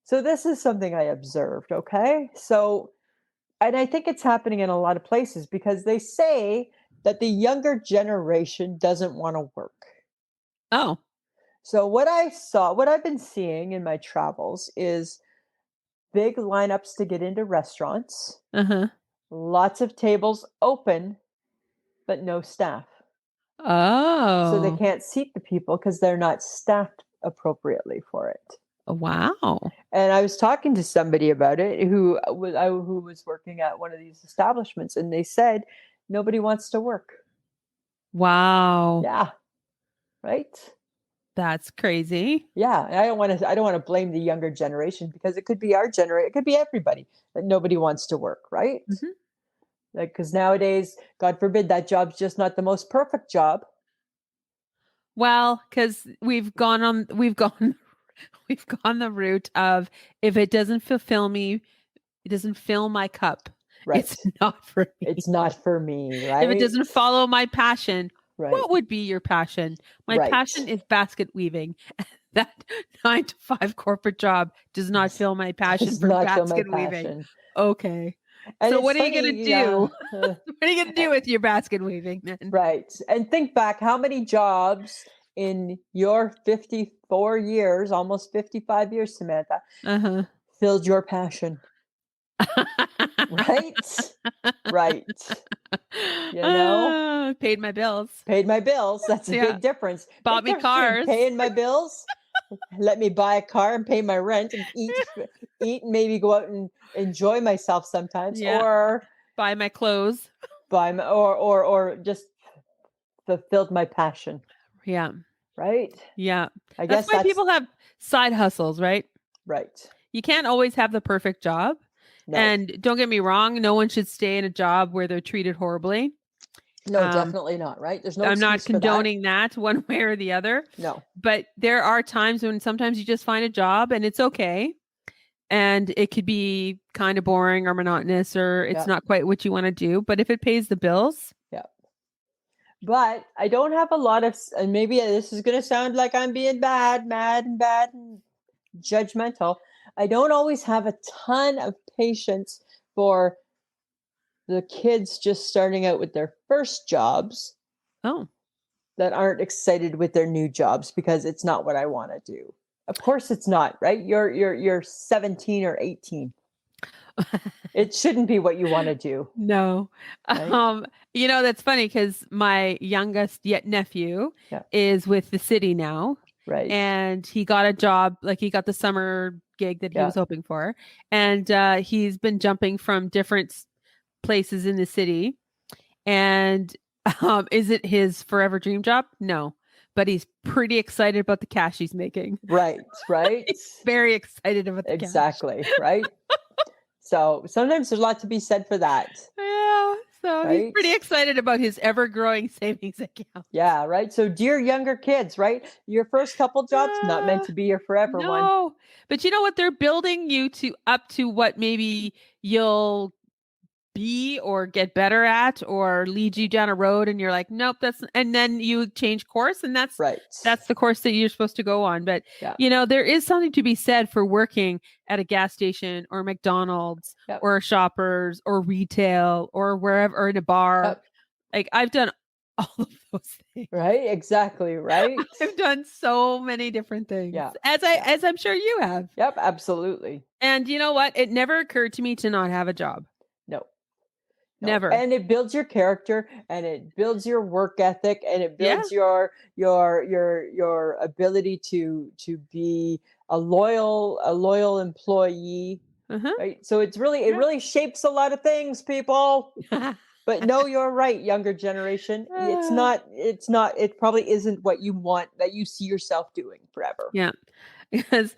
So this is something I observed. Okay. So, and I think it's happening in a lot of places because they say that the younger generation doesn't want to work. Oh. So what I've been seeing in my travels is big lineups to get into restaurants, Uh-huh. lots of tables open, but no staff. So they Oh. can't seat the people because they're not staffed appropriately for it. Wow. And I was talking to somebody about it who was working at one of these establishments, and they said nobody wants to work. Wow. Yeah, right. That's crazy. Yeah, and I don't want to blame the younger generation because it could be our generation. It could be everybody that nobody wants to work, right? Mhm. Like because nowadays, God forbid, that job's just not the most perfect job. Well, because we've gone we've gone the route of, if it doesn't fulfill me, it doesn't fill my cup. Right. It's not for me. It's not for me, right? If it doesn't follow my passion, right. what would be your passion? My Right. passion is basket weaving. That 9 to 5 corporate job does not fill my passion Does for not fill my basket weaving. passion. Okay. And So it's what are you funny, gonna do? yeah. What are you gonna do with your basket weaving then? Right. And think back how many jobs in your 54 years, almost 55 years, Samantha, Uh-huh. filled your passion. Right? Right. You know? Paid my bills. Paid my bills. That's a Yeah. big difference. Bought Big me difference between cars. paying my bills. Let me buy a car and pay my rent and eat and maybe go out and enjoy myself sometimes, Yeah. or Buy my clothes. buy my, or just fulfilled my passion. Yeah. Right? Yeah. I That's guess why people have side hustles, right? right. You can't always have the perfect job. No. And don't get me wrong, no one should stay in a job where they're treated horribly. No, definitely not, right? There's no I'm not excuse for that. condoning that one way or the other. No. But there are times when sometimes you just find a job and it's okay. And it could be kind of boring or monotonous, or it's Yeah. not quite what you want to do. But if it pays the bills, Yeah. But I don't have a lot of, and maybe this is going to sound like I'm being mad and judgmental. I don't always have a ton of patience for the kids just starting out with their first jobs oh, that aren't excited with their new jobs because it's not what I want to do. Of course it's not, right? You're 17 or 18. It shouldn't be what you want to do. no. Right? That's funny because my youngest yet nephew Yeah. is with the city now. Right. And he got a job, like he got the summer gig that he Yeah. was hoping for. And he's been jumping from different places in the city. And is it his forever dream job? No. But he's pretty excited about the cash he's making. Right. He's very excited about the exactly. Right. So sometimes there's a lot to be said for that. Yeah. So right? He's pretty excited about his ever growing savings account. Yeah. Right. So dear younger kids, right? Your first couple jobs, not meant to be your forever one. No. But you know what? They're building you up to what maybe you'll be or get better at, or lead you down a road and you're like, nope, and then you change course, and that's right. That's the course that you're supposed to go on. But yeah. There is something to be said for working at a gas station or McDonald's yep. or a Shoppers or retail or wherever, or in a bar. Yep. Like I've done all of those things. Right. Exactly. Right. I've done so many different things. Yeah. As I'm sure you have. Yep. Absolutely. And you know what? It never occurred to me to not have a job. No. Never. And it builds your character, and it builds your work ethic, and it builds your ability to be a loyal employee. Uh-huh. Right. So it really shapes a lot of things, people. But no, you're right, younger generation. It probably isn't what you want, that you see yourself doing forever. Yeah. Because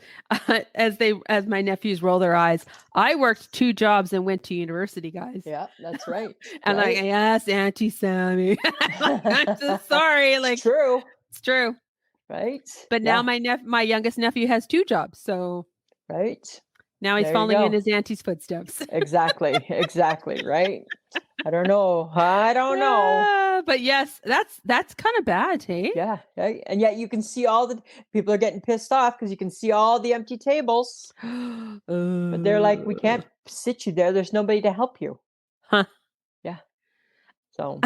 as my nephews roll their eyes, I worked 2 jobs and went to university, guys. Yeah, that's right. And like, Right. yes, Auntie Sammy. I'm so sorry. It's Like, true. it's true. Right. But now Yeah. my youngest nephew has 2 jobs. So Right. now he's There you following in go. his auntie's footsteps. Exactly. Exactly. Right. I don't know. I don't know. But yes, that's kind of bad, hey? Yeah. Right? And yet you can see all the people are getting pissed off because you can see all the empty tables. But they're like, we can't sit you there. There's nobody to help you. Huh. Yeah. So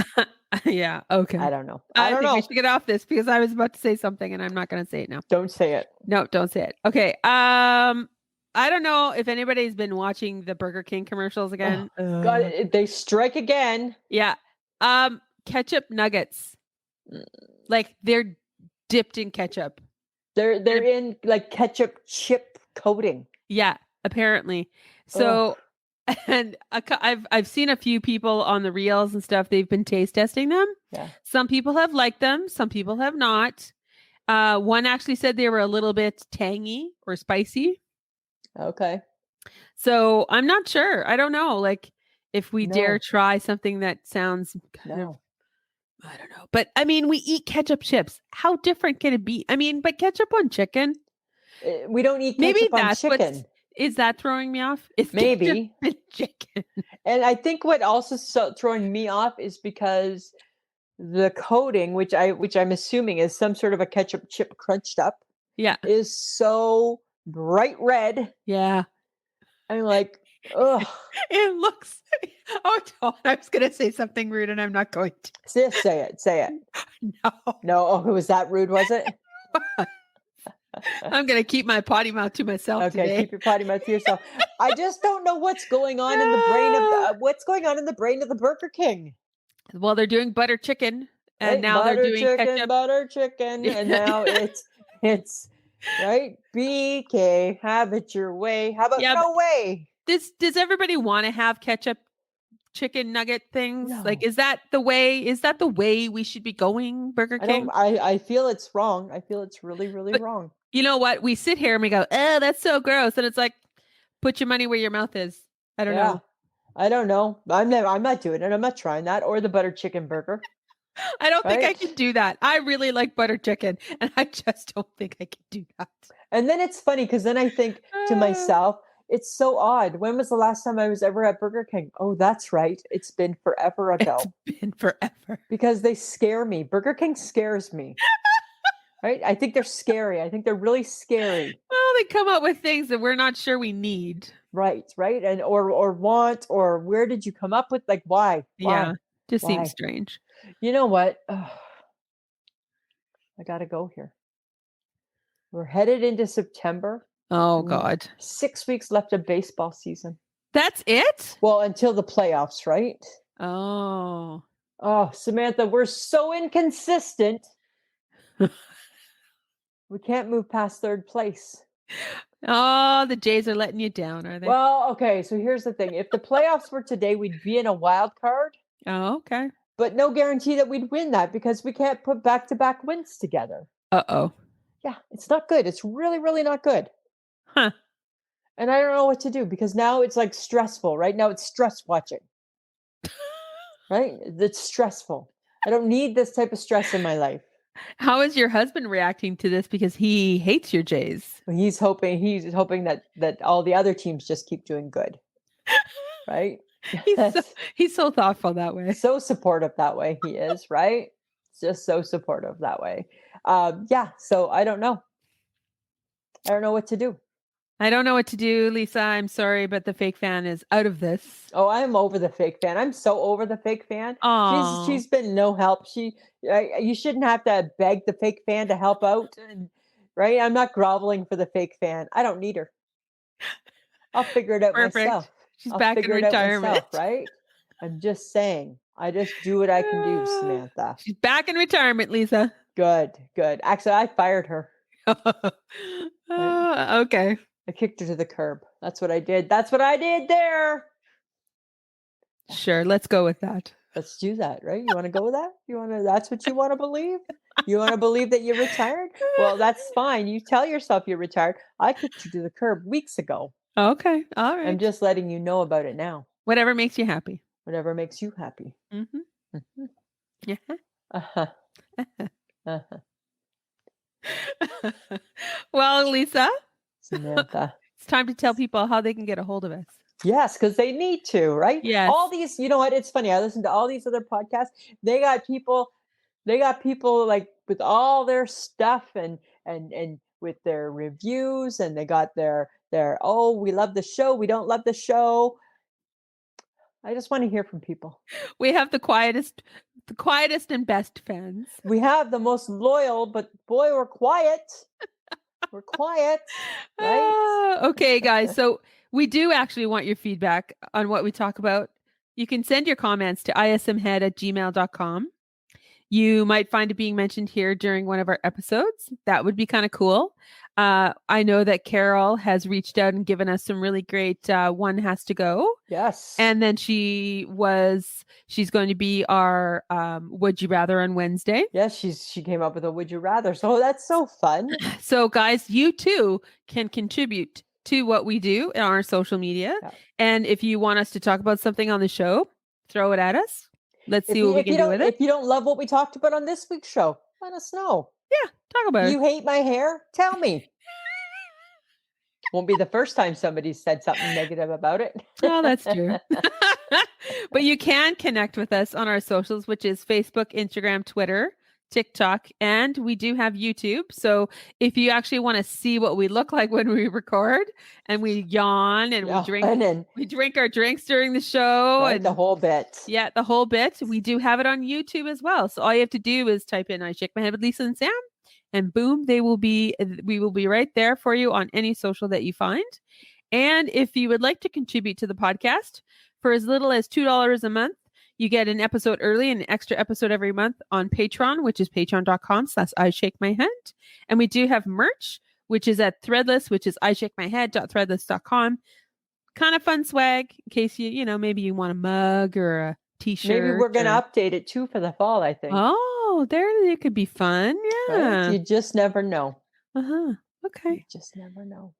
Yeah, okay. I don't know. I I don't think we know. should get off this because I was about to say something and I'm not going to say it now. Don't say it. No, don't say it. Okay. I don't know if anybody's been watching the Burger King commercials again. God, they strike again. Yeah. Ketchup nuggets. Mm. Like they're dipped in ketchup. They're in like ketchup chip coating. Yeah, apparently. So and I've seen a few people on the reels and stuff. They've been taste testing them. Yeah. Some people have liked them. Some people have not. One actually said they were a little bit tangy or spicy. Okay. So I'm not sure. I don't know. Like if we dare No. try something that sounds kind of, No. I don't know. But I mean, we eat ketchup chips. How different can it be? I mean, but ketchup on chicken. We don't eat Maybe ketchup on that's chicken. is that throwing me off? It's Maybe. chicken. And I think what also throwing me off is because the coating, which I'm assuming is some sort of a ketchup chip crunched up, Yeah. is so bright red. Yeah. I'm like, ugh. It looks. Oh, I was going to say something rude and I'm not going to. Say it. Say it. No. No. Oh, was that rude? Was it? I'm going to keep my potty mouth to myself Okay, today. keep your potty mouth to yourself. I just don't know what's going on in the brain of the Burger King. Well, they're doing butter chicken, and Right? now they're doing ketchup. Butter chicken, and now it's right. BK, have it your way. How about Yeah, no way? does everybody want to have ketchup chicken nugget things? No. Like, is that the way? Is that the way we should be going, Burger King? I feel it's wrong. I feel it's really, really But wrong. you know what? We sit here and we go, "Oh, that's so gross," and it's like, put your money where your mouth is. I don't know. I don't know. I'm not doing it. I'm not trying that or the butter chicken burger. I don't think I Right? can do that. I really like butter chicken, and I just don't think I can do that. And then it's funny because then I think to myself, it's so odd. When was the last time I was ever at Burger King? Oh, that's right. It's been forever ago. It's been forever. Because they scare me. Burger King scares me. Right? I think they're scary. I think they're really scary. Well, they come up with things that we're not sure we need. Right. And or want, or where did you come up with? Like, why? Yeah, just Why? seems strange. You know what? I got to go here. We're headed into September. Oh God. 6 weeks left of baseball season. That's it? Well, until the playoffs, right? Oh. Oh, Samantha, we're so inconsistent. We can't move past third place. Oh, the Jays are letting you down, are they? Well, okay, so here's the thing. If the playoffs were today, we'd be in a wild card, Oh, okay. but no guarantee that we'd win that because we can't put back-to-back wins together. Uh-oh. Yeah, it's not good. It's really, really not good. Huh. And I don't know what to do because now it's like stressful. Right now it's stress watching. Right? It's stressful. I don't need this type of stress in my life. How is your husband reacting to this? Because he hates your Jays. He's hoping that all the other teams just keep doing good. Right? He's so thoughtful that way. So supportive that way he is, right? Just so supportive that way. Yeah, so I don't know. I don't know what to do. I don't know what to do, Lisa. I'm sorry, but the fake fan is out of this. Oh, I'm over the fake fan. I'm so over the fake fan. Oh, She's been no help. You shouldn't have to beg the fake fan to help out, right? I'm not groveling for the fake fan. I don't need her. I'll figure it out myself. She's I'll back in figure it out retirement, myself, right? I'm just saying. I just do what I can do, Samantha. She's back in retirement, Lisa. Good. Actually, I fired her. Okay. I kicked her to the curb. That's what I did. That's what I did there. Sure, let's go with that. Let's do that, right? You want to go with that? That's what you want to believe? You want to believe that you're retired? Well, that's fine. You tell yourself you're retired. I kicked you to the curb weeks ago. Okay. All I'm right. just letting you know about it now. Whatever makes you happy. Whatever makes you happy. Mm-hmm. Mhm. Yeah. Uh-huh. Uh-huh. Well, Lisa, Samantha. it's time to tell people how they can get a hold of us. Yes, because they need to, right? Yes. All these, you know what? It's funny. I listen to all these other podcasts. They got people like with all their stuff and with their reviews, and they got their oh, we love the show, we don't love the show. I just want to hear from people. We have the quietest and best fans. We have the most loyal, but boy, we're quiet. We're quiet, right? Okay, guys. So we do actually want your feedback on what we talk about. You can send your comments to ismhead@gmail.com. You might find it being mentioned here during one of our episodes. That would be kind of cool. I know that Carol has reached out and given us some really great One Has to Go. Yes. And then she's going to be our Would You Rather on Wednesday. Yes, she came up with a Would You Rather. So that's so fun. So guys, you too can contribute to what we do on our social media. Yeah. And if you want us to talk about something on the show, throw it at us. Let's see what we can do with it. If you don't love what we talked about on this week's show, let us know. Yeah, talk about it. You hate my hair? Tell me. Won't be the first time somebody said something negative about it. Oh, that's true. But you can connect with us on our socials, which is Facebook, Instagram, Twitter, TikTok, and we do have YouTube. So if you actually want to see what we look like when we record and we yawn and we drink our drinks during the show, right, and the whole bit. Yeah, the whole bit. We do have it on YouTube as well. So all you have to do is type in "I Shake My Head with Lisa and Sam," and boom, we will be right there for you on any social that you find. And if you would like to contribute to the podcast for as little as $2 a month, you get an episode early and an extra episode every month on Patreon, which is patreon.com/ishakemyhead. And we do have merch, which is at Threadless, which is ishakemyhead.threadless.com. Kind of fun swag in case maybe you want a mug or a t-shirt. Maybe we're going to update it too for the fall, I think. Oh, it could be fun. Yeah. Right? You just never know. Uh-huh. Okay. You just never know.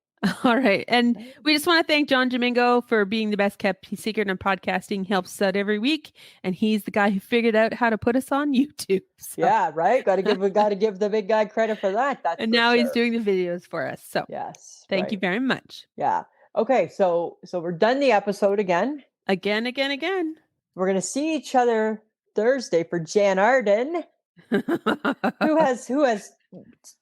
All right. And we just want to thank John Domingo for being the best kept secret in podcasting. He helps us out every week. And he's the guy who figured out how to put us on YouTube. So. Yeah, right. Got to give the big guy credit for that. And now he's doing the videos for us. So yes. Thank you very much. Yeah. Okay. So we're done the episode again. Again. We're going to see each other Thursday for Jan Arden, who has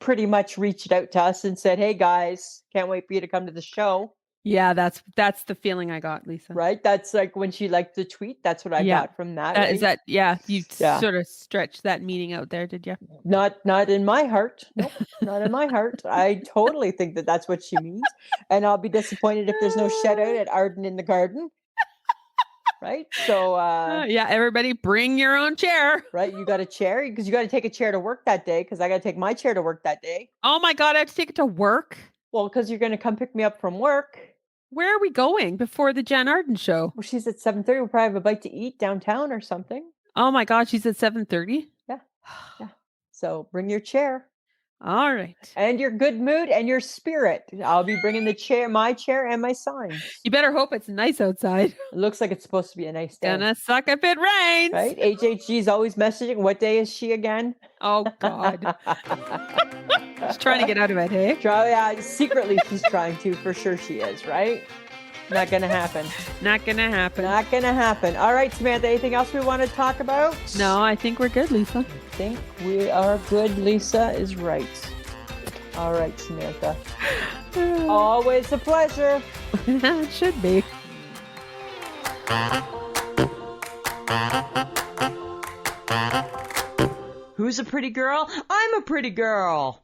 pretty much reached out to us and said, "Hey guys, can't wait for you to come to the show." Yeah, that's the feeling I got, Lisa. Right? That's like when she liked the tweet. That's what I got from that. Right? Is that you sort of stretched that meaning out there, did you? Not in my heart. Nope, not in my heart. I totally think that that's what she means. And I'll be disappointed if there's no shout out at Arden in the Garden. Right? So yeah, everybody bring your own chair. Right? You got a chair because you got to take a chair to work that day because I got to take my chair to work that day. Oh my God, I have to take it to work? Well, because you're going to come pick me up from work. Where are we going before the Jan Arden show? Well, she's at 7:30. We'll probably have a bite to eat downtown or something. Oh my God, she's at 7:30? Yeah. Yeah. So bring your chair. All right. And your good mood and your spirit. I'll be bringing my chair and my signs. You better hope it's nice outside. It looks like it's supposed to be a nice day. Gonna suck if it rains. Right? HHG's always messaging. What day is she again? Oh God. She's trying to get out of it, hey? Secretly she's trying to. For sure she is, right? Not gonna happen. Not gonna happen. Not gonna happen. All right, Samantha, anything else we want to talk about? No, I think we're good, Lisa. I think we are good. Lisa is right. All right, Samantha. Always a pleasure. It should be. Who's a pretty girl? I'm a pretty girl.